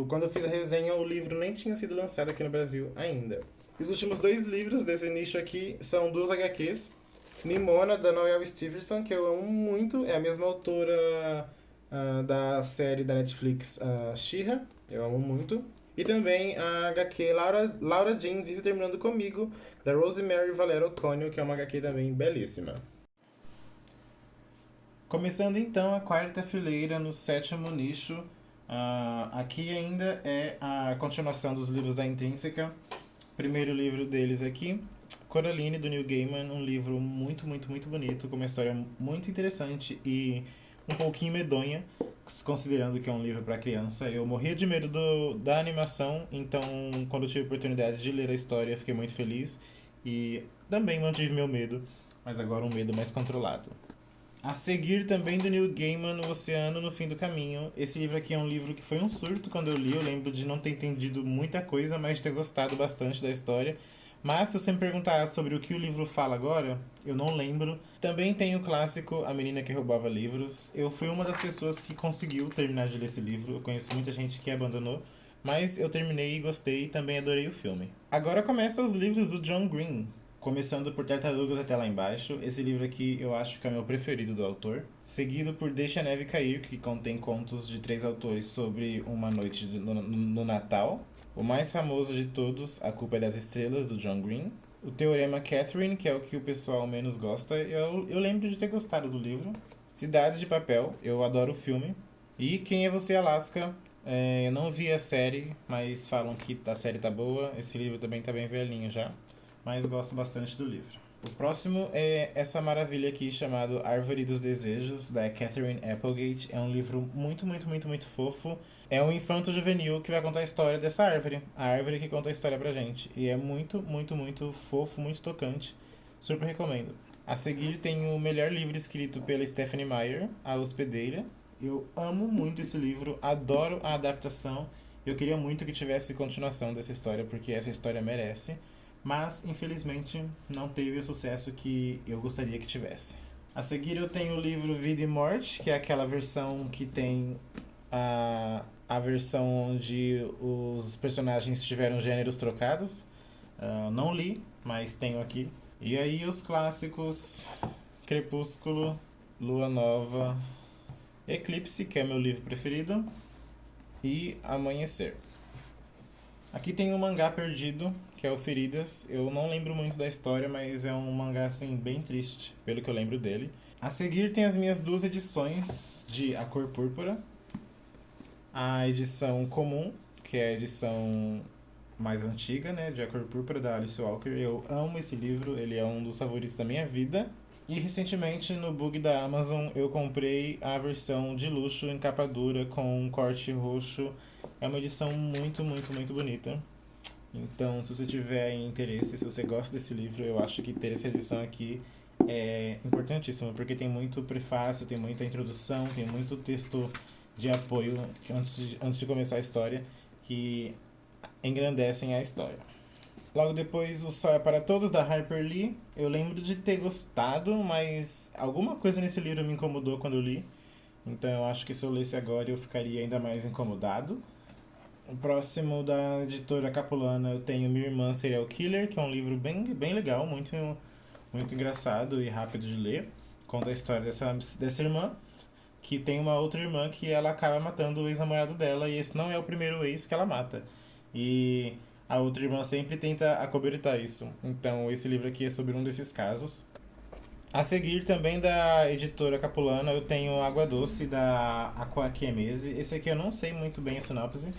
Quando eu fiz a resenha, o livro nem tinha sido lançado aqui no Brasil ainda. Os últimos dois livros desse nicho aqui são duas HQs. Nimona, da Noelle Stevenson, que eu amo muito, é a mesma autora da série da Netflix She-Ra, eu amo muito. E também a HQ Laura Jean Vive Terminando Comigo, da Rosemary Valero O'Connell, que é uma HQ também belíssima. Começando então a quarta fileira no sétimo nicho. Aqui ainda é a continuação dos livros da Intrínseca. Primeiro livro deles aqui, Coraline, do Neil Gaiman, um livro muito, muito, muito bonito, com uma história muito interessante e um pouquinho medonha, considerando que é um livro para criança. Eu morria de medo da animação, então quando eu tive a oportunidade de ler a história, eu fiquei muito feliz e também mantive meu medo, mas agora um medo mais controlado. A seguir também do Neil Gaiman, O Oceano no Fim do Caminho. Esse livro aqui é um livro que foi um surto quando eu li. Eu lembro de não ter entendido muita coisa, mas de ter gostado bastante da história. Mas se você me perguntar sobre o que o livro fala agora, eu não lembro. Também tem o clássico A Menina que Roubava Livros. Eu fui uma das pessoas que conseguiu terminar de ler esse livro. Eu conheço muita gente que abandonou, mas eu terminei e gostei e também adorei o filme. Agora começam os livros do John Green. Começando por Tartarugas Até Lá Embaixo. Esse livro aqui eu acho que é o meu preferido do autor. Seguido por Deixa a Neve Cair, que contém contos de 3 autores sobre uma noite no Natal. O mais famoso de todos, A Culpa é das Estrelas, do John Green. O Teorema Catherine, que é o que o pessoal menos gosta. Eu lembro de ter gostado do livro. Cidades de Papel, eu adoro o filme. E Quem é Você, Alaska? Eu não vi a série, mas falam que a série tá boa. Esse livro também tá bem velhinho já, mas gosto bastante do livro. O próximo é essa maravilha aqui chamado Árvore dos Desejos, da Catherine Applegate. É um livro muito, muito, muito, muito fofo. É um infanto juvenil que vai contar a história dessa árvore. A árvore que conta a história pra gente. E é muito, muito, muito fofo, muito tocante. Super recomendo. A seguir tem o melhor livro escrito pela Stephenie Meyer, A Hospedeira. Eu amo muito esse livro, adoro a adaptação. Eu queria muito que tivesse continuação dessa história, porque essa história merece. Mas, infelizmente, não teve o sucesso que eu gostaria que tivesse. A seguir eu tenho o livro Vida e Morte, que é aquela versão que tem a versão onde os personagens tiveram gêneros trocados. Não li, mas tenho aqui. E aí os clássicos Crepúsculo, Lua Nova, Eclipse, que é meu livro preferido, e Amanhecer. Aqui tem um mangá perdido, que é o Feridas. Eu não lembro muito da história, mas é um mangá assim bem triste, pelo que eu lembro dele. A seguir tem as minhas 2 edições de A Cor Púrpura. A edição comum, que é a edição mais antiga, né, de A Cor Púrpura, da Alice Walker. Eu amo esse livro, ele é um dos favoritos da minha vida. E recentemente no bug da Amazon eu comprei a versão de luxo em capa dura com um corte roxo. É uma edição muito, muito, muito bonita. Então, se você tiver interesse, se você gosta desse livro, eu acho que ter essa edição aqui é importantíssimo, porque tem muito prefácio, tem muita introdução, tem muito texto de apoio antes de começar a história, que engrandecem a história. Logo depois, O Sol é para Todos, da Harper Lee. Eu lembro de ter gostado, mas alguma coisa nesse livro me incomodou quando eu li. Então eu acho que se eu lesse agora eu ficaria ainda mais incomodado. O próximo, da editora Capulana, eu tenho Minha Irmã Serial Killer, que é um livro bem legal, muito, muito engraçado e rápido de ler. Conta a história dessa irmã, que tem uma outra irmã que ela acaba matando o ex-namorado dela, e esse não é o primeiro ex que ela mata. E a outra irmã sempre tenta acobertar isso. Então esse livro aqui é sobre um desses casos. A seguir, também da editora Capulana, eu tenho Água Doce, da Aqua Chiemese. Esse aqui eu não sei muito bem a sinopse,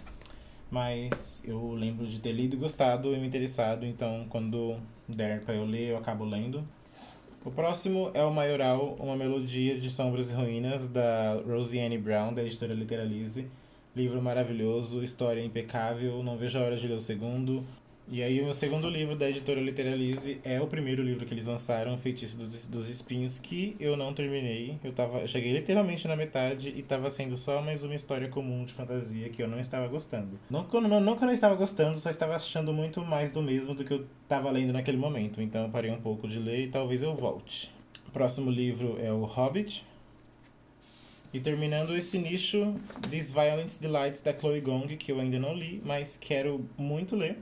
mas eu lembro de ter lido e gostado e me interessado, então quando der pra eu ler, eu acabo lendo. O próximo é o Maioral, uma melodia de sombras e ruínas, da Rosiane Brown, da editora Literalize. Livro maravilhoso, história impecável, não vejo a hora de ler o segundo. E aí o meu segundo livro da editora Literalize é o primeiro livro que eles lançaram, Feitiço dos Espinhos, que eu não terminei. Eu cheguei literalmente na metade e estava sendo só mais uma história comum de fantasia que eu não estava gostando. Não que eu não estava gostando, só estava achando muito mais do mesmo do que eu estava lendo naquele momento. Então eu parei um pouco de ler e talvez eu volte. O próximo livro é o Hobbit. E terminando esse nicho, These Violent Delights, da Chloe Gong, que eu ainda não li, mas quero muito ler.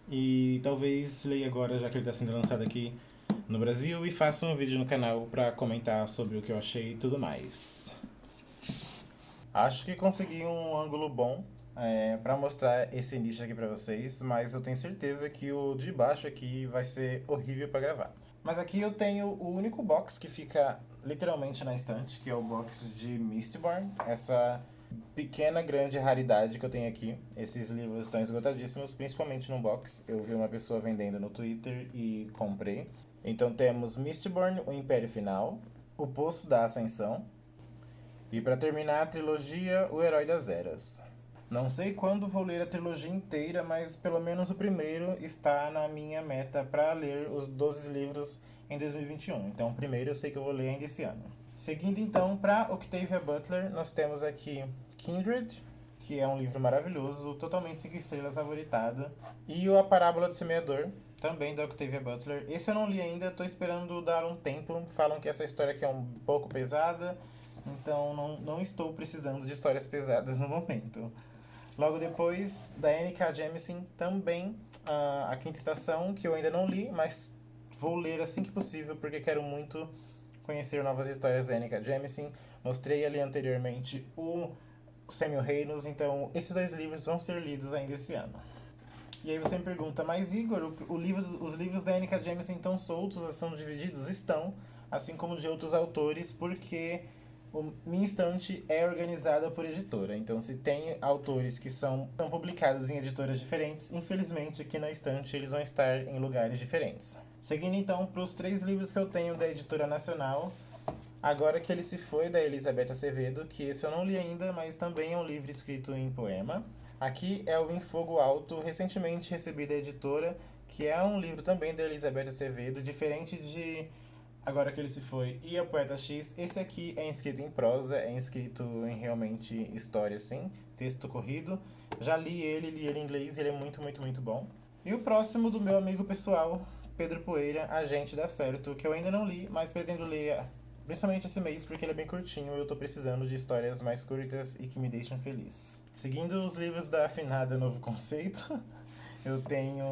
E talvez leia agora, já que ele está sendo lançado aqui no Brasil, e faça um vídeo no canal para comentar sobre o que eu achei e tudo mais. Acho que consegui um ângulo bom para mostrar esse nicho aqui para vocês, mas eu tenho certeza que o de baixo aqui vai ser horrível para gravar. Mas aqui eu tenho o único box que fica literalmente na estante, que é o box de Mistborn, essa pequena, grande raridade que eu tenho aqui. Esses livros estão esgotadíssimos, principalmente no box. Eu vi uma pessoa vendendo no Twitter e comprei. Então temos Mistborn, O Império Final, O Poço da Ascensão e, para terminar, a trilogia O Herói das Eras. Não sei quando vou ler a trilogia inteira, mas pelo menos o primeiro está na minha meta para ler os 12 livros em 2021. Então o primeiro eu sei que eu vou ler ainda esse ano. Seguindo então para Octavia Butler, nós temos aqui Kindred, que é um livro maravilhoso, totalmente 5 estrelas, favoritado. E A Parábola do Semeador, também da Octavia Butler. Esse eu não li ainda, estou esperando dar um tempo. Falam que essa história aqui é um pouco pesada, então não estou precisando de histórias pesadas no momento. Logo depois, da N.K. Jemisin, também a Quinta Estação, que eu ainda não li, mas vou ler assim que possível, porque quero muito conhecer novas histórias da N.K. Jemisin. Mostrei ali anteriormente o Samuel Reynolds, então esses 2 livros vão ser lidos ainda esse ano. E aí você me pergunta, mas Igor, os livros da N.K. Jemisin estão soltos, são divididos? Estão, assim como de outros autores, porque minha estante é organizada por editora. Então, se tem autores que são publicados em editoras diferentes, infelizmente aqui na estante eles vão estar em lugares diferentes. Seguindo então para os 3 livros que eu tenho da editora nacional, Agora que Ele Se Foi, da Elizabeth Acevedo, que esse eu não li ainda, mas também é um livro escrito em poema. Aqui é o Em Fogo Alto, recentemente recebi da editora, que é um livro também da Elizabeth Acevedo, diferente de Agora que ele se foi e a Poeta X. Esse aqui é escrito em prosa, é escrito em realmente história, assim, texto corrido. Já li ele em inglês, ele é muito, muito, muito bom. E o próximo do meu amigo pessoal, Pedro Poeira, A Gente Dá Certo, que eu ainda não li, mas pretendo ler principalmente esse mês, porque ele é bem curtinho e eu tô precisando de histórias mais curtas e que me deixam feliz. Seguindo os livros da afinada Novo Conceito, eu tenho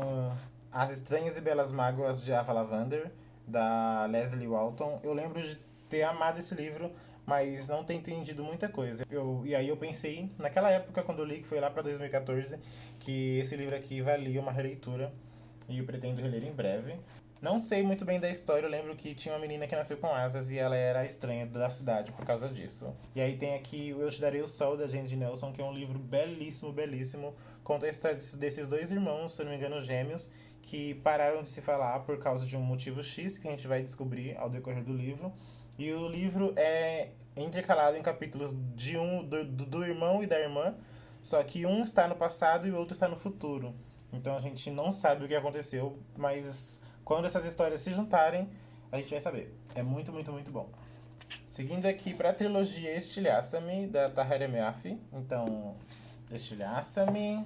As Estranhas e Belas Mágoas de Ava Lavender, da Leslie Walton. Eu lembro de ter amado esse livro, mas não ter entendido muita coisa. E aí eu pensei, naquela época, quando eu li, que foi lá para 2014, que esse livro aqui valia uma releitura, e eu pretendo reler em breve. Não sei muito bem da história, eu lembro que tinha uma menina que nasceu com asas e ela era a estranha da cidade por causa disso. E aí tem aqui o Eu Te Darei o Sol, da Jane Nelson, que é um livro belíssimo, belíssimo. Conta a história desses dois irmãos, se eu não me engano, gêmeos, que pararam de se falar por causa de um motivo X, que a gente vai descobrir ao decorrer do livro. E o livro é intercalado em capítulos do irmão e da irmã, só que um está no passado e o outro está no futuro. Então a gente não sabe o que aconteceu, mas quando essas histórias se juntarem, a gente vai saber. É muito, muito, muito bom. Seguindo aqui para a trilogia Estilhaça-me, da Tahereh Mafi. Então, Estilhaça-me,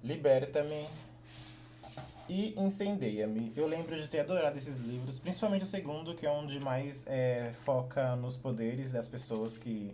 Liberta-me e Incendeia-me. Eu lembro de ter adorado esses livros, principalmente o segundo, que é onde mais foca nos poderes das pessoas que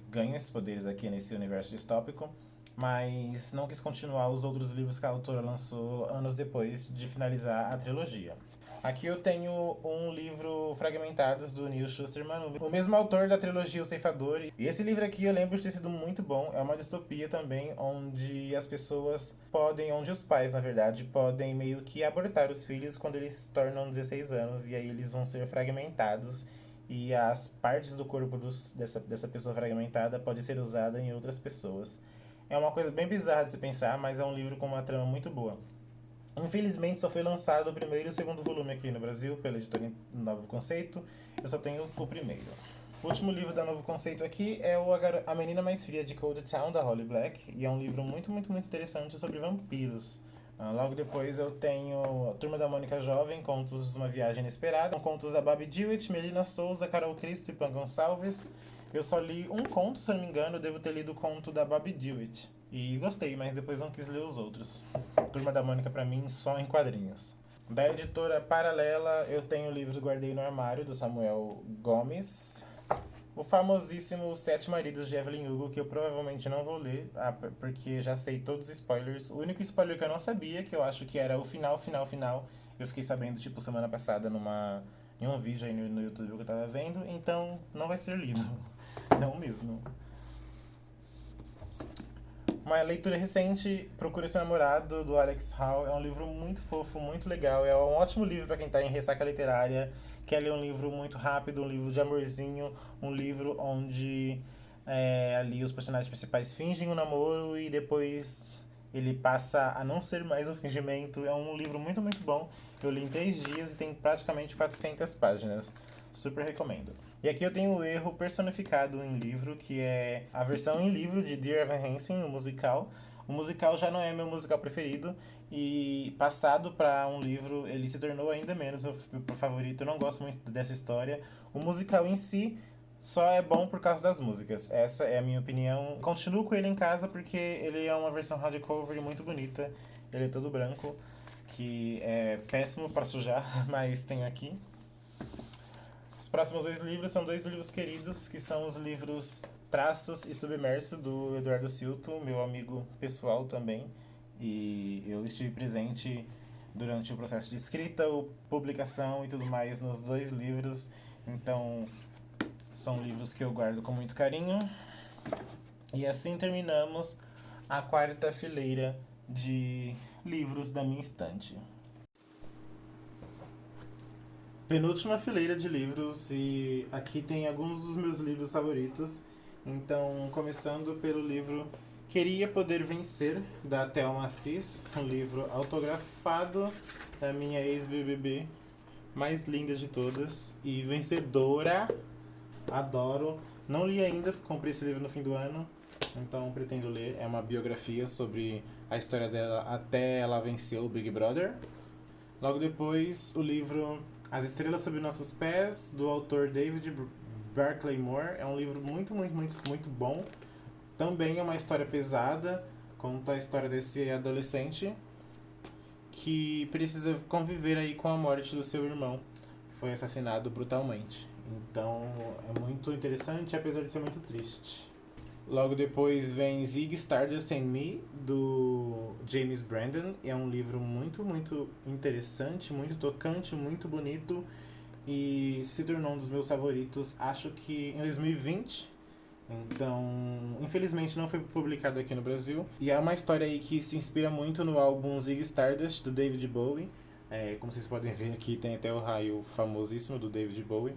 ganham esses poderes aqui nesse universo distópico, mas não quis continuar os outros livros que a autora lançou anos depois de finalizar a trilogia. Aqui eu tenho um livro Fragmentados, do Neil Shusterman, o mesmo autor da trilogia O Ceifador. E esse livro aqui eu lembro de ter sido muito bom. É uma distopia também, onde as pessoas podem, onde os pais, na verdade, podem meio que abortar os filhos quando eles se tornam 16 anos. E aí eles vão ser fragmentados. E as partes do corpo dessa pessoa fragmentada podem ser usada em outras pessoas. É uma coisa bem bizarra de se pensar, mas é um livro com uma trama muito boa. Infelizmente só foi lançado o primeiro e o segundo volume aqui no Brasil pela editora Novo Conceito. Eu só tenho o primeiro. O último livro da Novo Conceito aqui é A Menina Mais Fria de Cold Town, da Holly Black. E é um livro muito, muito, muito interessante sobre vampiros. Logo depois eu tenho Turma da Mônica Jovem, Contos de uma Viagem Inesperada. São contos da Babi Dewitt, Melina Souza, Carol Cristo e Pan Gonçalves. Eu só li um conto, se eu não me engano, eu devo ter lido o conto da Babi Dewitt. E gostei, mas depois não quis ler os outros. Turma da Mônica, pra mim, só em quadrinhos. Da editora Paralela, eu tenho o livro Guardei no Armário, do Samuel Gomes. O famosíssimo Sete Maridos de Evelyn Hugo, que eu provavelmente não vou ler, porque já sei todos os spoilers. O único spoiler que eu não sabia, que eu acho que era o final, eu fiquei sabendo, tipo, semana passada em um vídeo aí no YouTube que eu tava vendo, então não vai ser lido. Não mesmo. Uma leitura recente, Procure Seu Namorado, do Alex Hall. É um livro muito fofo, muito legal. É um ótimo livro para quem está em ressaca literária, quer ler um livro muito rápido, um livro de amorzinho, um livro onde ali os personagens principais fingem um namoro e depois ele passa a não ser mais um fingimento. É um livro muito, muito bom. Eu li em 3 dias e tem praticamente 400 páginas. Super recomendo. E aqui eu tenho o erro personificado em livro, que é a versão em livro de Dear Evan Hansen, o musical. O musical já não é meu musical preferido, e passado para um livro, ele se tornou ainda menos meu favorito. Eu não gosto muito dessa história. O musical em si só é bom por causa das músicas. Essa é a minha opinião. Continuo com ele em casa porque ele é uma versão hardcover muito bonita. Ele é todo branco, que é péssimo para sujar, mas tem aqui. Os próximos 2 livros são 2 livros queridos, que são os livros Traços e Submerso, do Eduardo Silto, meu amigo pessoal também. E eu estive presente durante o processo de escrita, publicação e tudo mais nos 2 livros. Então, são livros que eu guardo com muito carinho. E assim terminamos a 4ª fileira de livros da minha estante. Penúltima fileira de livros, e aqui tem alguns dos meus livros favoritos. Então, começando pelo livro Queria Poder Vencer, da Thelma Assis, um livro autografado da minha ex-BBB mais linda de todas e vencedora. Adoro. Não li ainda, comprei esse livro no fim do ano. então pretendo ler. É uma biografia sobre a história dela até ela vencer o Big Brother. Logo depois, o livro As Estrelas Sob Nossos Pés, do autor David Barclay-Moore. É um livro muito, muito, muito, muito bom. Também é uma história pesada, conta a história desse adolescente que precisa conviver aí com a morte do seu irmão, que foi assassinado brutalmente. Então é muito interessante, apesar de ser muito triste. Logo depois vem Zig Stardust and Me, do James Brandon. É um livro muito, muito interessante, muito tocante, muito bonito e se tornou um dos meus favoritos, acho que em 2020. Então, infelizmente não foi publicado aqui no Brasil. E é uma história aí que se inspira muito no álbum Zig Stardust, do David Bowie. Como vocês podem ver aqui, tem até o raio famosíssimo do David Bowie.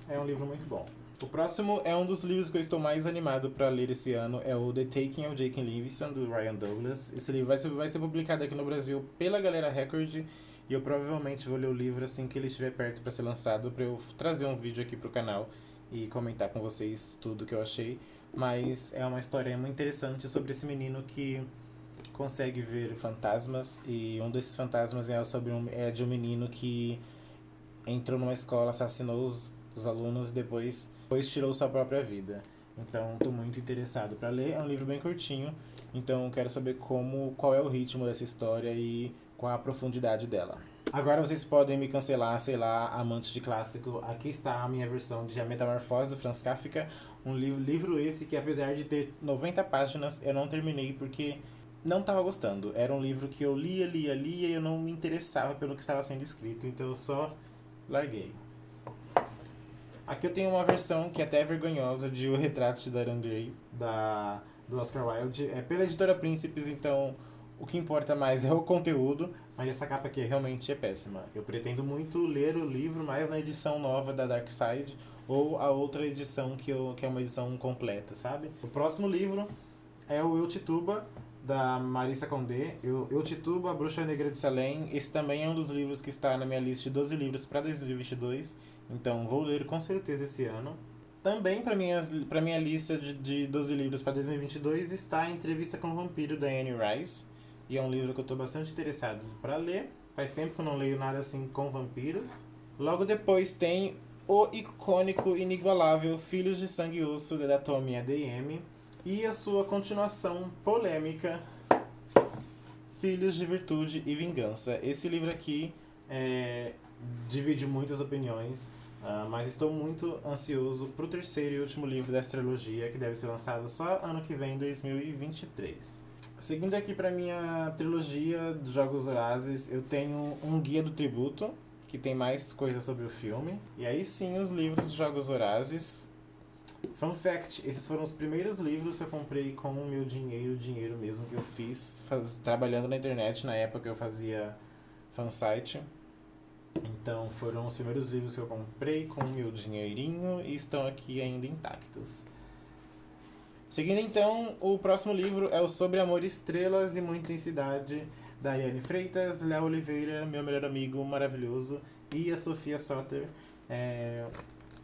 É um livro muito bom. O próximo é um dos livros que eu estou mais animado para ler esse ano, é o The Taking of Jake Livingstone, do Ryan Douglas. Esse livro vai ser publicado aqui no Brasil pela Galera Record, e eu provavelmente vou ler o livro assim que ele estiver perto para ser lançado, para eu trazer um vídeo aqui pro canal e comentar com vocês tudo que eu achei. Mas é uma história muito interessante sobre esse menino que consegue ver fantasmas, e um desses fantasmas é de um menino que entrou numa escola, assassinou os alunos e depois tirou sua própria vida. Então estou muito interessado para ler. É um livro bem curtinho, então quero saber qual é o ritmo dessa história e qual a profundidade dela. Agora vocês podem me cancelar, sei lá, amantes de clássico. Aqui está a minha versão de A Metamorfose, do Franz Kafka. Um livro esse que, apesar de ter 90 páginas, eu não terminei porque não estava gostando. Era um livro que eu lia e eu não me interessava pelo que estava sendo escrito, então eu só larguei. Aqui eu tenho uma versão que é até vergonhosa de O Retrato de Dorian Gray, do Oscar Wilde. É pela editora Príncipes, então o que importa mais é o conteúdo, mas essa capa aqui realmente é péssima. Eu pretendo muito ler o livro, mas na edição nova da Dark Side, ou a outra edição que é uma edição completa, sabe? O próximo livro é o Eu Tituba, da Marissa Condé. Eu Tituba, A Bruxa Negra de Salem. Esse também é um dos livros que está na minha lista de 12 livros para 2022. Então vou ler com certeza esse ano. Também para minha lista de 12 livros para 2022 está A Entrevista com o Vampiro, da Anne Rice. E é um livro que eu estou bastante interessado para ler. Faz tempo que eu não leio nada assim com vampiros. Logo depois tem o icônico, inigualável Filhos de Sangue e Osso, da Tomi ADM. E a sua continuação polêmica, Filhos de Virtude e Vingança. Esse livro aqui divide muitas opiniões, mas estou muito ansioso para o terceiro e último livro dessa trilogia, que deve ser lançado só ano que vem, 2023. Seguindo aqui para minha trilogia dos Jogos Vorazes, eu tenho um Guia do Tributo, que tem mais coisas sobre o filme. E aí sim, os livros dos Jogos Vorazes. Fun fact, esses foram os primeiros livros que eu comprei com o meu dinheiro mesmo que eu fiz trabalhando na internet. Na época eu fazia fansite. Então foram os primeiros livros que eu comprei com o meu dinheirinho e estão aqui ainda intactos. Seguindo então, o próximo livro é o Sobre Amor, Estrelas e Muita Intensidade, da Ariane Freitas, Léo Oliveira, meu melhor amigo maravilhoso, e a Sofia Soter.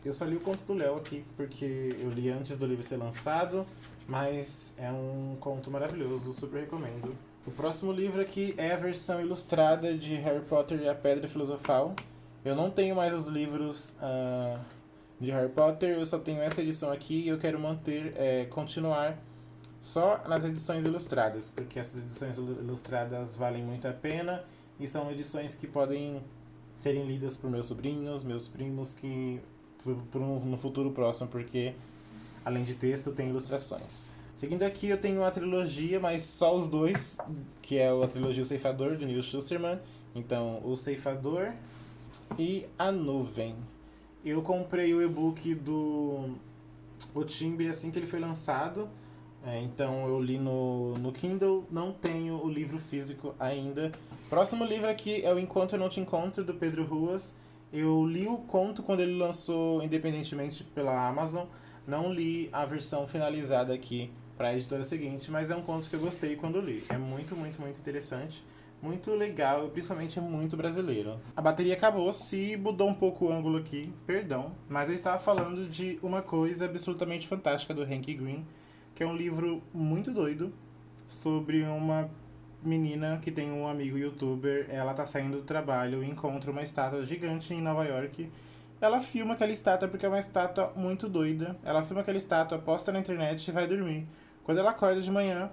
Eu só li o conto do Léo aqui porque eu li antes do livro ser lançado, mas é um conto maravilhoso, super recomendo. O próximo livro aqui é a versão ilustrada de Harry Potter e a Pedra Filosofal. Eu não tenho mais os livros de Harry Potter, eu só tenho essa edição aqui e eu quero continuar só nas edições ilustradas, porque essas edições ilustradas valem muito a pena e são edições que podem serem lidas por meus sobrinhos, meus primos, que no futuro próximo, porque além de texto tem ilustrações. Seguindo aqui eu tenho uma trilogia, mas só os dois, que é a trilogia O Ceifador, do Neil Shusterman. Então, O Ceifador e A Nuvem. Eu comprei o e-book do O Timbre assim que ele foi lançado. Então eu li no Kindle, não tenho o livro físico ainda. Próximo livro aqui é o Enquanto Eu Não Te Encontro, do Pedro Ruas. Eu li o conto quando ele lançou independentemente pela Amazon. Não li a versão finalizada aqui para a editora seguinte, mas é um conto que eu gostei quando li. É muito, muito, muito interessante. Muito legal e principalmente é muito brasileiro. A bateria acabou, se mudou um pouco o ângulo aqui, perdão. Mas eu estava falando de Uma Coisa Absolutamente Fantástica, do Hank Green, que é um livro muito doido sobre uma menina que tem um amigo youtuber. Ela tá saindo do trabalho e encontra uma estátua gigante em Nova York. Ela filma aquela estátua porque é uma estátua muito doida. Ela filma aquela estátua, posta na internet e vai dormir. Quando ela acorda de manhã,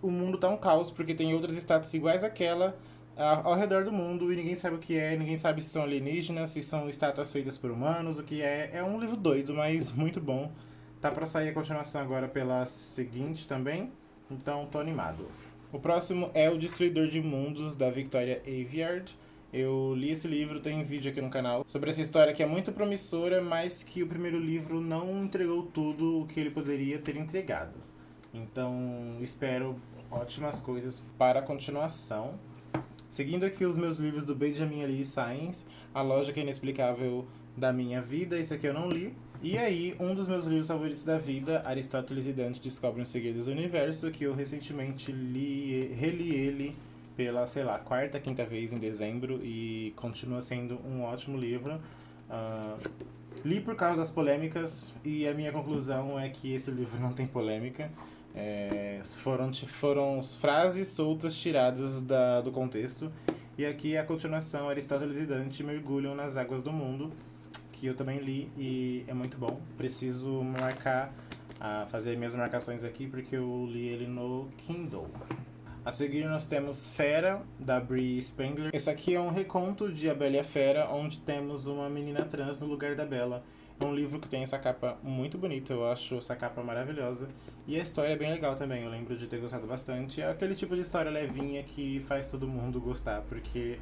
o mundo tá um caos, porque tem outras estátuas iguais àquela ao redor do mundo e ninguém sabe o que é, ninguém sabe se são alienígenas, se são estátuas feitas por humanos, o que é. É um livro doido, mas muito bom. Tá pra sair a continuação agora pela seguinte também, então tô animado. O próximo é O Destruidor de Mundos, da Victoria Aveyard. Eu li esse livro, tem vídeo aqui no canal, sobre essa história que é muito promissora, mas que o primeiro livro não entregou tudo o que ele poderia ter entregado. Então, espero ótimas coisas para a continuação. Seguindo aqui os meus livros do Benjamin Lee Sainz, A Lógica Inexplicável da Minha Vida, esse aqui eu não li. E aí, um dos meus livros favoritos da vida, Aristóteles e Dante Descobrem os Segredos do Universo, que eu recentemente reli ele pela, sei lá, quarta, quinta vez em dezembro e continua sendo um ótimo livro. Li por causa das polêmicas e a minha conclusão é que esse livro não tem polêmica. Foram frases soltas tiradas do contexto. E aqui a continuação, Aristóteles e Dante mergulham nas águas do mundo, que eu também li e é muito bom. Preciso fazer minhas marcações aqui porque eu li ele no Kindle. A seguir nós temos Fera, da Bree Spengler. Esse aqui é um reconto de A Bela e a Fera, onde temos uma menina trans no lugar da Bela. É um livro que tem essa capa muito bonita, eu acho essa capa maravilhosa. E a história é bem legal também, eu lembro de ter gostado bastante. É aquele tipo de história levinha que faz todo mundo gostar, porque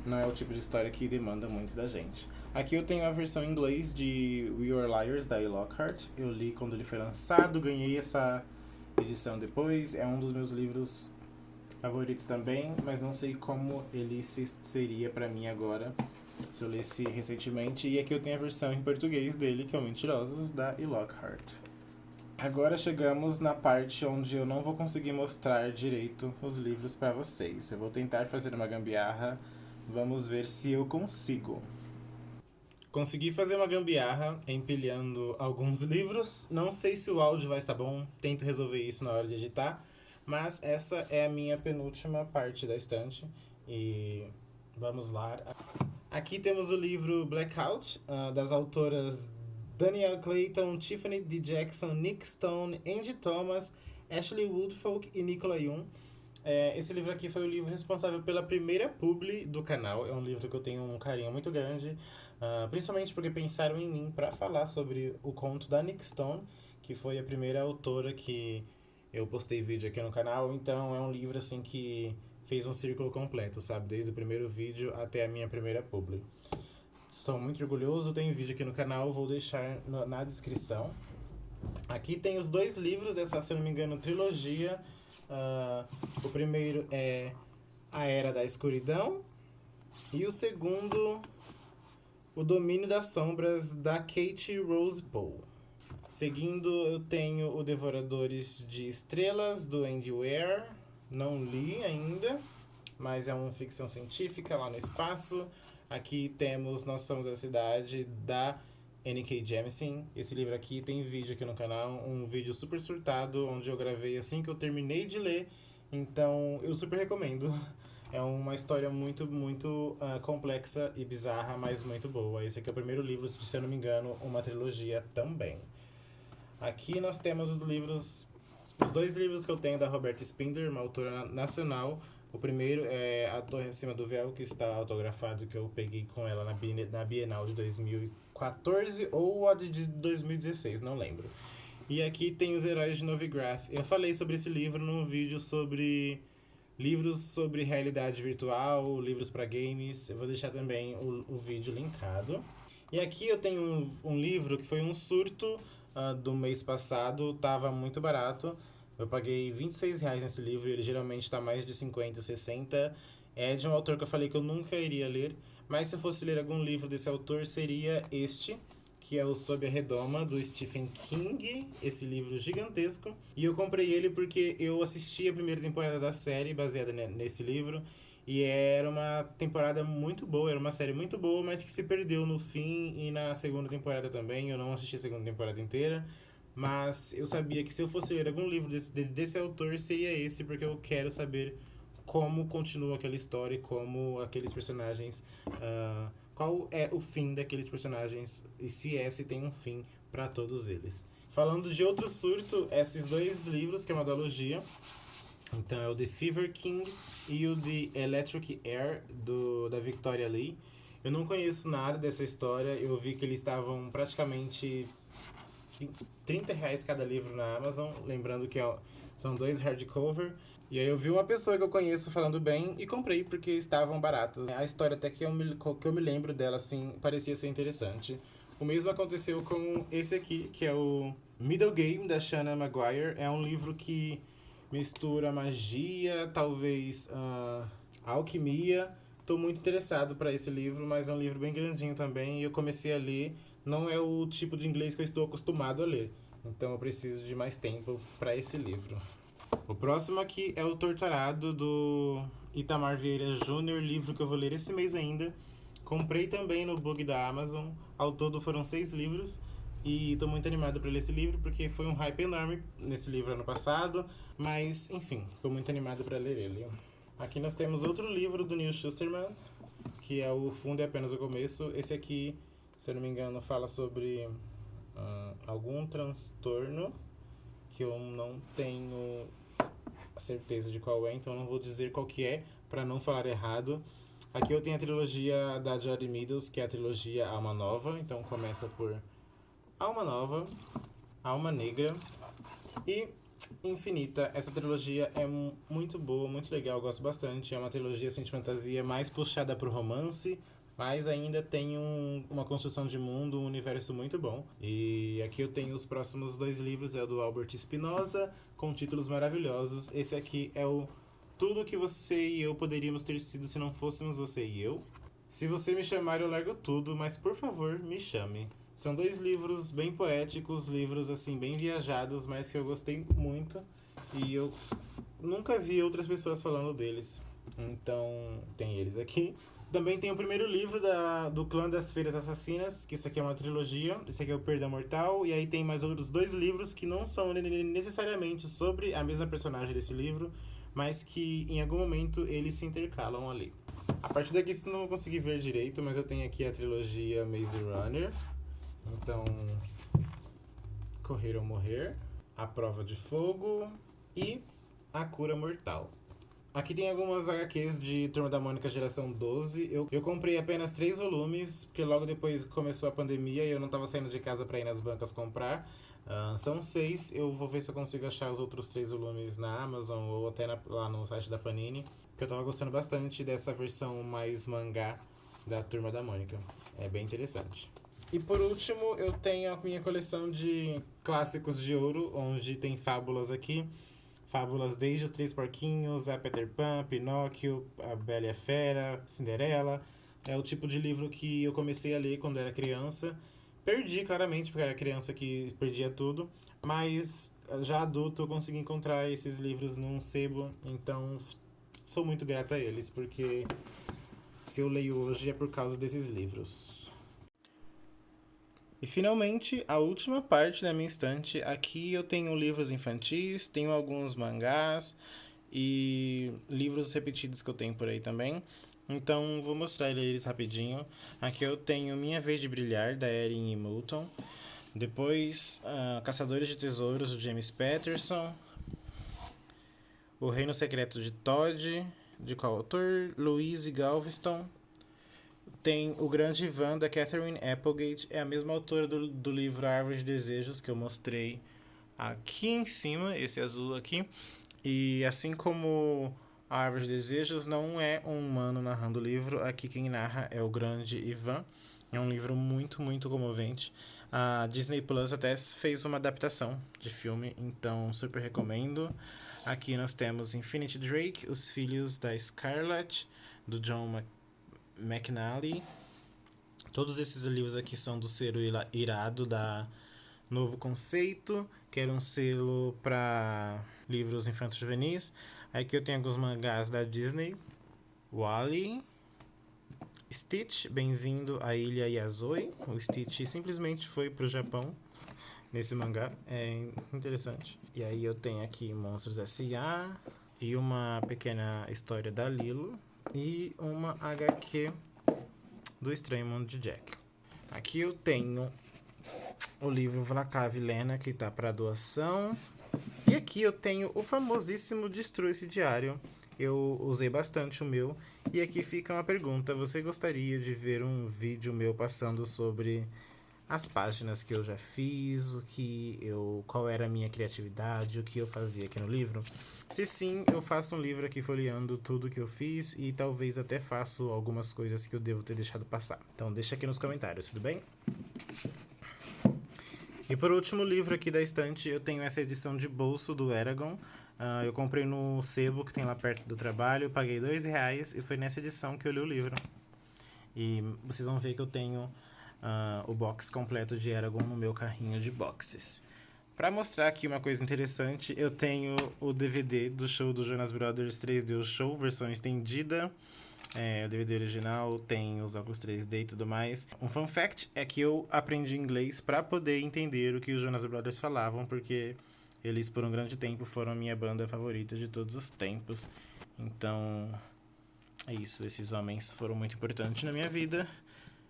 não é o tipo de história que demanda muito da gente. Aqui eu tenho a versão em inglês de We Are Liars, da E. Lockhart. Eu li quando ele foi lançado, ganhei essa edição depois. É um dos meus livros favoritos também, mas não sei como ele seria pra mim agora, se eu lesse recentemente. E aqui eu tenho a versão em português dele, que é o Mentirosos, da E. Lockhart. Agora chegamos na parte onde eu não vou conseguir mostrar direito os livros pra vocês. Eu vou tentar fazer uma gambiarra, vamos ver se eu consigo. Consegui fazer uma gambiarra empilhando alguns livros. Não sei se o áudio vai estar bom, tento resolver isso na hora de editar. Mas essa é a minha penúltima parte da estante e vamos lá. Aqui temos o livro Blackout, das autoras Danielle Clayton, Tiffany D. Jackson, Nick Stone, Angie Thomas, Ashley Woodfolk e Nicola Yoon. Esse livro aqui foi o livro responsável pela primeira publi do canal. É um livro que eu tenho um carinho muito grande, principalmente porque pensaram em mim para falar sobre o conto da Nick Stone, que foi a primeira autora que eu postei vídeo aqui no canal. Então é um livro assim que fez um círculo completo, sabe? Desde o primeiro vídeo até a minha primeira publi. Estou muito orgulhoso, tem vídeo aqui no canal, vou deixar na descrição. Aqui tem os dois livros dessa, se eu não me engano, trilogia. O primeiro é A Era da Escuridão e o segundo, O Domínio das Sombras, da Kate Rose Poe. Seguindo, eu tenho O Devoradores de Estrelas, do Andy Weir. Não li ainda, mas é uma ficção científica lá no espaço. Aqui temos Nós Somos a Cidade, da N.K. Jemisin. Esse livro aqui tem vídeo aqui no canal, um vídeo super surtado, onde eu gravei assim que eu terminei de ler. Então, eu super recomendo. É uma história muito, muito complexa e bizarra, mas muito boa. Esse aqui é o primeiro livro, se eu não me engano, uma trilogia também. Aqui nós temos os dois livros que eu tenho da Roberta Spindler, uma autora nacional. O primeiro é A Torre Acima do Véu, que está autografado, que eu peguei com ela na Bienal de 2014 ou a de 2016, não lembro. E aqui tem Os Heróis de Novigrad. Eu falei sobre esse livro num vídeo sobre livros sobre realidade virtual, livros para games. Eu vou deixar também o vídeo linkado. E aqui eu tenho um livro que foi um surto do mês passado, tava muito barato. Eu paguei R$26 nesse livro, ele geralmente tá mais de 50, 60. É de um autor que eu falei que eu nunca iria ler, mas se eu fosse ler algum livro desse autor, seria este, que é o Sob a Redoma, do Stephen King, esse livro gigantesco. E eu comprei ele porque eu assisti a primeira temporada da série, baseada nesse livro, e era uma temporada muito boa, era uma série muito boa, mas que se perdeu no fim e na segunda temporada também. Eu não assisti a segunda temporada inteira, mas eu sabia que se eu fosse ler algum livro desse autor, seria esse, porque eu quero saber como continua aquela história e como aqueles personagens... qual é o fim daqueles personagens e se esse tem um fim para todos eles. Falando de outro surto, esses dois livros, que é uma duologia, então é o The Fever King e o The Electric Air, da Victoria Lee. Eu não conheço nada dessa história, eu vi que eles estavam praticamente R$ 30 cada livro na Amazon, lembrando que são 2 hardcover. E aí eu vi uma pessoa que eu conheço falando bem e comprei porque estavam baratos. A história até que eu me lembro dela, assim, parecia ser interessante. O mesmo aconteceu com esse aqui, que é o Middle Game, da Shanna Maguire. É um livro que mistura magia, talvez alquimia. Estou muito interessado para esse livro, mas é um livro bem grandinho também e eu comecei a ler. Não é o tipo de inglês que eu estou acostumado a ler, então eu preciso de mais tempo para esse livro. O próximo aqui é o Torturado, do Itamar Vieira Júnior, livro que eu vou ler esse mês ainda. Comprei também no bug da Amazon, ao todo foram 6 livros. E estou muito animado para ler esse livro, porque foi um hype enorme nesse livro ano passado. Mas, enfim, estou muito animado para ler ele. Aqui nós temos outro livro do Neil Shusterman, que é O Fundo é Apenas o Começo. Esse aqui, se eu não me engano, fala sobre algum transtorno que eu não tenho certeza de qual é, então não vou dizer qual que é, para não falar errado. Aqui eu tenho a trilogia da Jodi Meadows, que é a trilogia Alma Nova, então começa por Alma Nova, Alma Negra e Infinita. Essa trilogia é muito boa, muito legal, eu gosto bastante. É uma trilogia assim, de fantasia mais puxada pro romance, mas ainda tem uma construção de mundo, um universo muito bom. E aqui eu tenho os próximos 2 livros, é o do Albert Spinoza, com títulos maravilhosos. Esse aqui é o Tudo que Você e Eu Poderíamos Ter Sido Se Não Fôssemos Você e Eu. Se você me chamar, eu largo tudo, mas por favor, me chame. São 2 livros bem poéticos, livros assim bem viajados, mas que eu gostei muito e eu nunca vi outras pessoas falando deles. Então, tem eles aqui. Também tem o primeiro livro do Clã das Feiras Assassinas, que isso aqui é uma trilogia. Esse aqui é o Perdão Mortal. E aí tem mais outros 2 livros que não são necessariamente sobre a mesma personagem desse livro, mas que em algum momento eles se intercalam ali. A partir daqui eu não consegui ver direito, mas eu tenho aqui a trilogia Maze Runner. Então, Correr ou Morrer, A Prova de Fogo e A Cura Mortal. Aqui tem algumas HQs de Turma da Mônica Geração 12. Eu comprei apenas 3 volumes, porque logo depois começou a pandemia e eu não estava saindo de casa para ir nas bancas comprar. São 6, eu vou ver se eu consigo achar os outros 3 volumes na Amazon ou até lá no site da Panini, porque eu estava gostando bastante dessa versão mais mangá da Turma da Mônica. É bem interessante. E por último, eu tenho a minha coleção de clássicos de ouro, onde tem fábulas aqui. Fábulas desde os 3 Porquinhos, a Peter Pan, Pinóquio, a Bela e a Fera, Cinderela. É o tipo de livro que eu comecei a ler quando era criança. Perdi, claramente, porque era criança que perdia tudo. Mas já adulto eu consegui encontrar esses livros num sebo. Então sou muito grato a eles, porque se eu leio hoje é por causa desses livros. E finalmente, a última parte da minha estante. Aqui eu tenho livros infantis, tenho alguns mangás e livros repetidos que eu tenho por aí também. Então vou mostrar eles rapidinho. Aqui eu tenho Minha Vez de Brilhar, da Erin E. Moulton. Depois, Caçadores de Tesouros, do James Patterson. O Reino Secreto de Todd, de qual autor? Louise Galveston. Tem O Grande Ivan, da Catherine Applegate. É a mesma autora do livro Árvore de Desejos, que eu mostrei aqui em cima, esse azul aqui. E assim como a Árvore de Desejos, não é um humano narrando o livro. Aqui quem narra é o Grande Ivan. É um livro muito, muito comovente. A Disney Plus até fez uma adaptação de filme, então super recomendo. Aqui nós temos Infinity Drake, Os Filhos da Scarlet, do John McNally. Todos esses livros aqui são do selo irado da Novo Conceito, que era um selo para livros infantos juvenis. Aqui eu tenho alguns mangás da Disney. Wall-E, Stitch, Bem-vindo à Ilha Yasoi. O Stitch simplesmente foi pro Japão nesse mangá. É interessante. E aí eu tenho aqui Monstros S.A. e uma pequena história da Lilo e uma HQ do Estranho Mundo de Jack. Aqui eu tenho o livro Vlakav Lena, que tá para doação. E aqui eu tenho o famosíssimo Destrua-se Diário. Eu usei bastante o meu. E aqui fica uma pergunta. Você gostaria de ver um vídeo meu passando sobre as páginas que eu já fiz, qual era a minha criatividade, o que eu fazia aqui no livro? Se sim, eu faço um livro aqui folheando tudo que eu fiz e talvez até faço algumas coisas que eu devo ter deixado passar. Então deixa aqui nos comentários, tudo bem? E por último, livro aqui da estante, eu tenho essa edição de bolso do Eragon. Eu comprei no sebo que tem lá perto do trabalho, paguei R$2 e foi nessa edição que eu li o livro. E vocês vão ver que eu tenho o box completo de Eragon no meu carrinho de boxes. Para mostrar aqui uma coisa interessante, eu tenho o DVD do show do Jonas Brothers 3D o Show, versão estendida. O DVD original tem os óculos 3D e tudo mais. Um fun fact é que eu aprendi inglês para poder entender o que os Jonas Brothers falavam, porque eles por um grande tempo foram a minha banda favorita de todos os tempos. Então é isso, esses homens foram muito importantes na minha vida,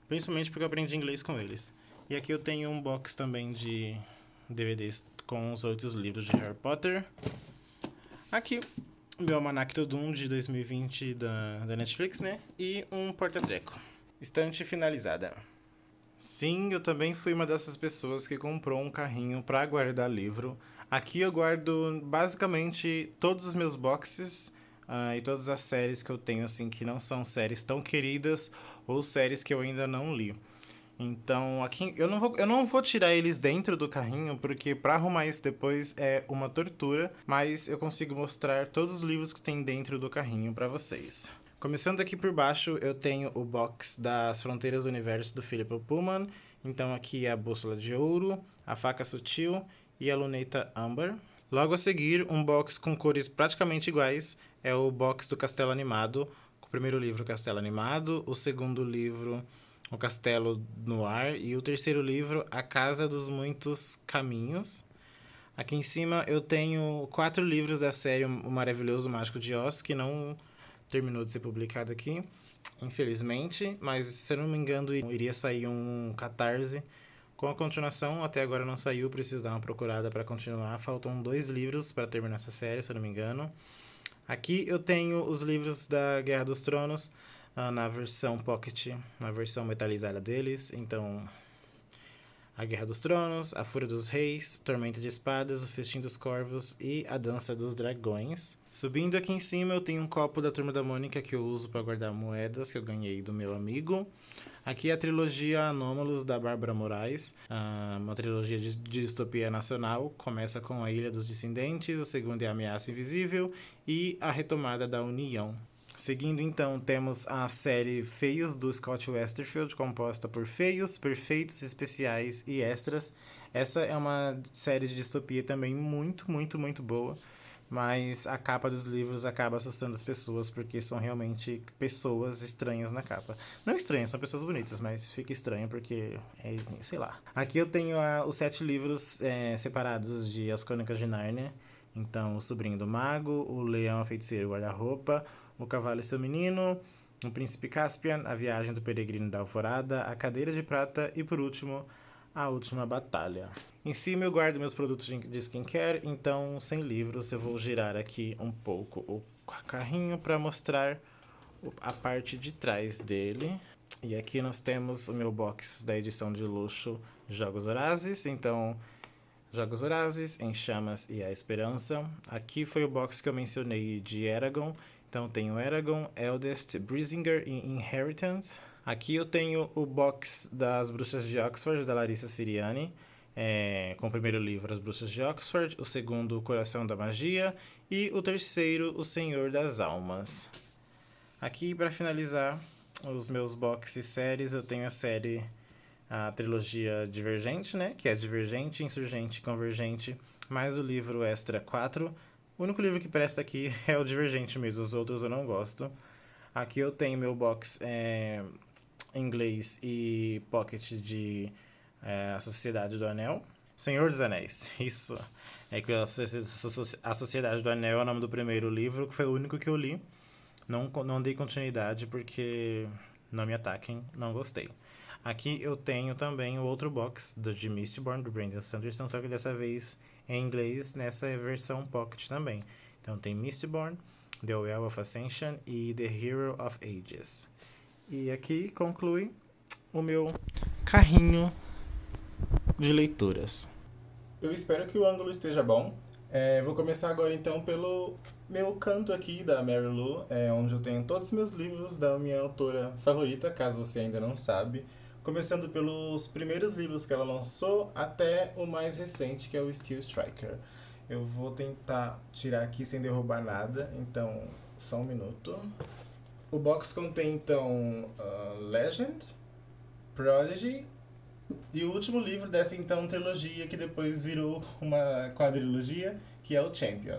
principalmente porque eu aprendi inglês com eles. E aqui eu tenho um box também de DVDs com os outros livros de Harry Potter. Aqui meu Almanac Todum de 2020 da Netflix, né? E um porta-treco. Estante finalizada. Sim, eu também fui uma dessas pessoas que comprou um carrinho para guardar livro. Aqui eu guardo basicamente todos os meus boxes e todas as séries que eu tenho, assim, que não são séries tão queridas ou séries que eu ainda não li. Então, aqui eu não vou tirar eles dentro do carrinho, porque para arrumar isso depois é uma tortura, mas eu consigo mostrar todos os livros que tem dentro do carrinho para vocês. Começando aqui por baixo, eu tenho o box das Fronteiras do Universo do Philip Pullman. Então aqui é a Bússola de Ouro, a Faca Sutil e a Luneta Amber. Logo a seguir, um box com cores praticamente iguais, é o box do Castelo Animado. O primeiro livro, Castelo Animado, o segundo livro, O Castelo no Ar, e o terceiro livro, A Casa dos Muitos Caminhos. Aqui em cima eu tenho 4 livros da série O Maravilhoso Mágico de Oz, que não terminou de ser publicado aqui, infelizmente, mas se eu não me engano iria sair um Catarse com a continuação. Até agora não saiu, preciso dar uma procurada para continuar. Faltam 2 livros para terminar essa série, se eu não me engano. Aqui eu tenho os livros da Guerra dos Tronos, na versão Pocket, na versão metalizada deles. Então, A Guerra dos Tronos, A Fúria dos Reis, Tormenta de Espadas, O Festim dos Corvos e A Dança dos Dragões. Subindo aqui em cima eu tenho um copo da Turma da Mônica que eu uso para guardar moedas que eu ganhei do meu amigo. Aqui é a trilogia Anômalos da Bárbara Moraes, uma trilogia de distopia nacional. Começa com A Ilha dos Descendentes, o segundo é A Ameaça Invisível e A Retomada da União. Seguindo então, temos a série Feios do Scott Westerfield, composta por feios, perfeitos, especiais e extras. Essa é uma série de distopia também muito, muito, muito boa, mas a capa dos livros acaba assustando as pessoas, porque são realmente pessoas estranhas na capa. Não estranhas, são pessoas bonitas, mas fica estranho porque sei lá. Aqui eu tenho os 7 livros separados de As Crônicas de Nárnia. Então, O Sobrinho do Mago, O Leão, a Feiticeira e o Guarda-Roupa, O Cavalo e Seu Menino, O Príncipe Caspian, A Viagem do Peregrino da Alvorada, A Cadeira de Prata e, por último, A Última Batalha. Em cima eu guardo meus produtos de skincare, então, sem livros, eu vou girar aqui um pouco o carrinho para mostrar a parte de trás dele. E aqui nós temos o meu box da edição de luxo Jogos Vorazes. Então, Jogos Vorazes, Em Chamas e A Esperança. Aqui foi o box que eu mencionei de Eragon. Então tenho Eragon, Eldest, Brisingar e Inheritance. Aqui eu tenho o box das Bruxas de Oxford, da Larissa Siriani, com o primeiro livro, As Bruxas de Oxford, o segundo, O Coração da Magia, e o terceiro, O Senhor das Almas. Aqui, para finalizar os meus boxes séries, eu tenho a trilogia Divergente, né? Que é Divergente, Insurgente e Convergente, mais o livro Extra 4. O único livro que presta aqui é o Divergente mesmo, os outros eu não gosto. Aqui eu tenho meu box inglês e pocket de A Sociedade do Anel. Senhor dos Anéis, isso. É que a Sociedade do Anel é o nome do primeiro livro, que foi o único que eu li. Não dei continuidade porque não me ataquem, não gostei. Aqui eu tenho também o outro box de Mistborn, do Brandon Sanderson, só que dessa vez em inglês, nessa versão Pocket também. Então tem Mistborn, The Well of Ascension e The Hero of Ages. E aqui conclui o meu carrinho de leituras. Eu espero que o ângulo esteja bom. Vou começar agora então pelo meu canto aqui da Mary Lou, onde eu tenho todos os meus livros da minha autora favorita, caso você ainda não sabe. Começando pelos primeiros livros que ela lançou até o mais recente, que é o Steel Striker. Eu vou tentar tirar aqui sem derrubar nada, então só um minuto. O box contém então Legend, Prodigy e o último livro dessa então trilogia que depois virou uma quadrilogia, que é o Champion.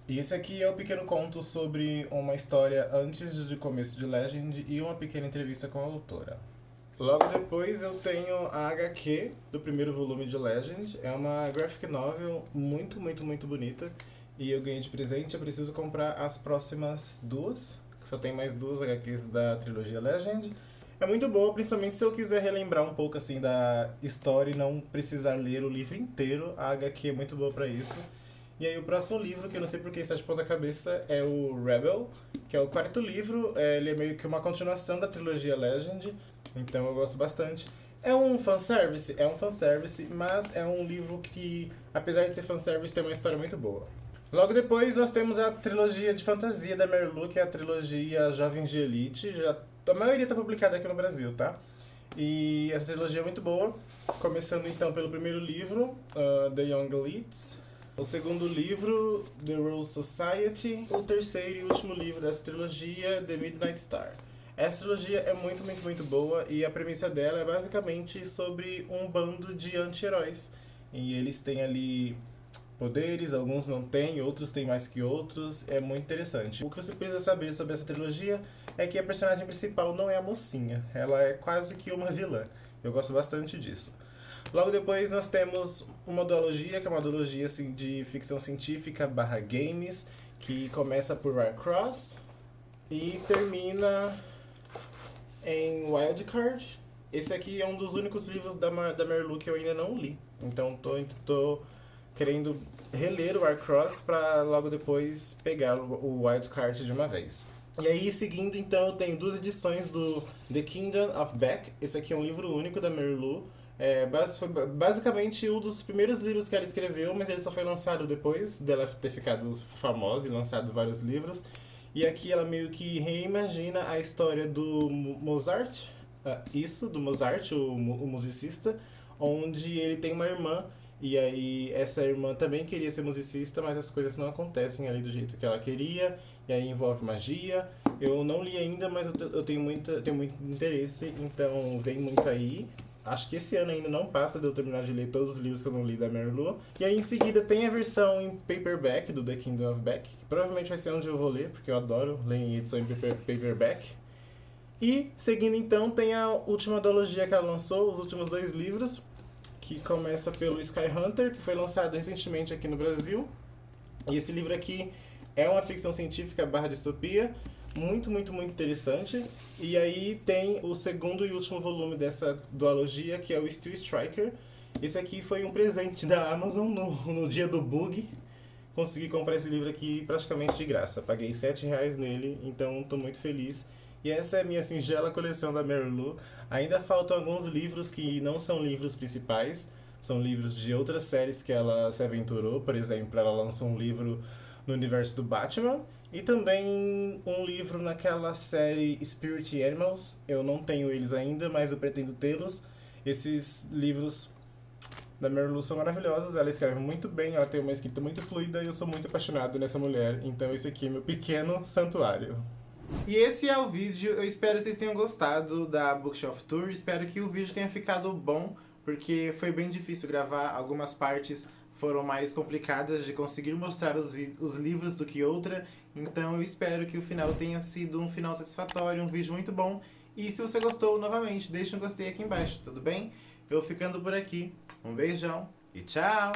E esse aqui é o pequeno conto sobre uma história antes do começo de Legend e uma pequena entrevista com a autora. Logo depois eu tenho a HQ do primeiro volume de Legend. É uma graphic novel muito, muito, muito bonita. E eu ganhei de presente, eu preciso comprar as próximas duas. Só tem mais duas HQs da trilogia Legend. É muito boa, principalmente se eu quiser relembrar um pouco assim da história e não precisar ler o livro inteiro. A HQ é muito boa pra isso. E aí o próximo livro, que eu não sei porque está de ponta cabeça, é o Rebel, que é o quarto livro. Ele é meio que uma continuação da trilogia Legend, então eu gosto bastante. É um fanservice, mas é um livro que, apesar de ser fanservice, tem uma história muito boa. Logo depois nós temos a trilogia de fantasia da Mary Lou, que é a trilogia Jovens de Elite. A maioria está publicada aqui no Brasil, tá? E essa trilogia é muito boa. Começando então pelo primeiro livro, The Young Elites. O segundo livro, The Rose Society. O terceiro e último livro dessa trilogia, The Midnight Star. Essa trilogia é muito, muito, muito boa e a premissa dela é basicamente sobre um bando de anti-heróis. E eles têm ali poderes, alguns não têm, outros têm mais que outros. É muito interessante. O que você precisa saber sobre essa trilogia é que a personagem principal não é a mocinha. Ela é quase que uma vilã. Eu gosto bastante disso. Logo depois nós temos uma duologia, que é uma duologia assim, de ficção científica / games, que começa por Warcross e termina em Wildcard. Esse aqui é um dos únicos livros da Mary Lou que eu ainda não li. Então tô querendo reler o Warcross para logo depois pegar o Wildcard de uma vez. E aí, seguindo, então, eu tenho duas edições do The Kingdom of Beck. Esse aqui é um livro único da Mary Lou. Foi basicamente um dos primeiros livros que ela escreveu, mas ele só foi lançado depois dela ter ficado famosa e lançado vários livros. E aqui ela meio que reimagina a história do Mozart, do Mozart, o musicista, onde ele tem uma irmã, e aí essa irmã também queria ser musicista, mas as coisas não acontecem ali do jeito que ela queria, e aí envolve magia. Eu não li ainda, mas eu tenho muito interesse, então vem muito aí. Acho que esse ano ainda não passa de eu terminar de ler todos os livros que eu não li da Mary Lou. E aí em seguida tem a versão em paperback do The Kingdom of Beck, que provavelmente vai ser onde eu vou ler, porque eu adoro ler em edição em paperback. E seguindo então tem a última duologia que ela lançou, os últimos 2 livros, que começa pelo Sky Hunter, que foi lançado recentemente aqui no Brasil. E esse livro aqui é uma ficção científica / distopia, muito, muito, muito interessante. E aí tem o segundo e último volume dessa duologia, que é o Steel Striker. Esse aqui foi um presente da Amazon no dia do bug. Consegui comprar esse livro aqui praticamente de graça. Paguei R$7 nele, então estou muito feliz. E essa é a minha singela coleção da Mary Lou. Ainda faltam alguns livros que não são livros principais. São livros de outras séries que ela se aventurou. Por exemplo, ela lançou um livro no universo do Batman. E também um livro naquela série Spirit Animals. Eu não tenho eles ainda, mas eu pretendo tê-los. Esses livros da Mary Lou são maravilhosos. Ela escreve muito bem, ela tem uma escrita muito fluida e eu sou muito apaixonado nessa mulher. Então esse aqui é meu pequeno santuário. E esse é o vídeo. Eu espero que vocês tenham gostado da Bookshelf Tour. Espero que o vídeo tenha ficado bom, porque foi bem difícil gravar. Algumas partes foram mais complicadas de conseguir mostrar os livros do que outra. Então eu espero que o final tenha sido um final satisfatório, um vídeo muito bom. E se você gostou, novamente, deixa um gostei aqui embaixo, tudo bem? Eu vou ficando por aqui. Um beijão e tchau!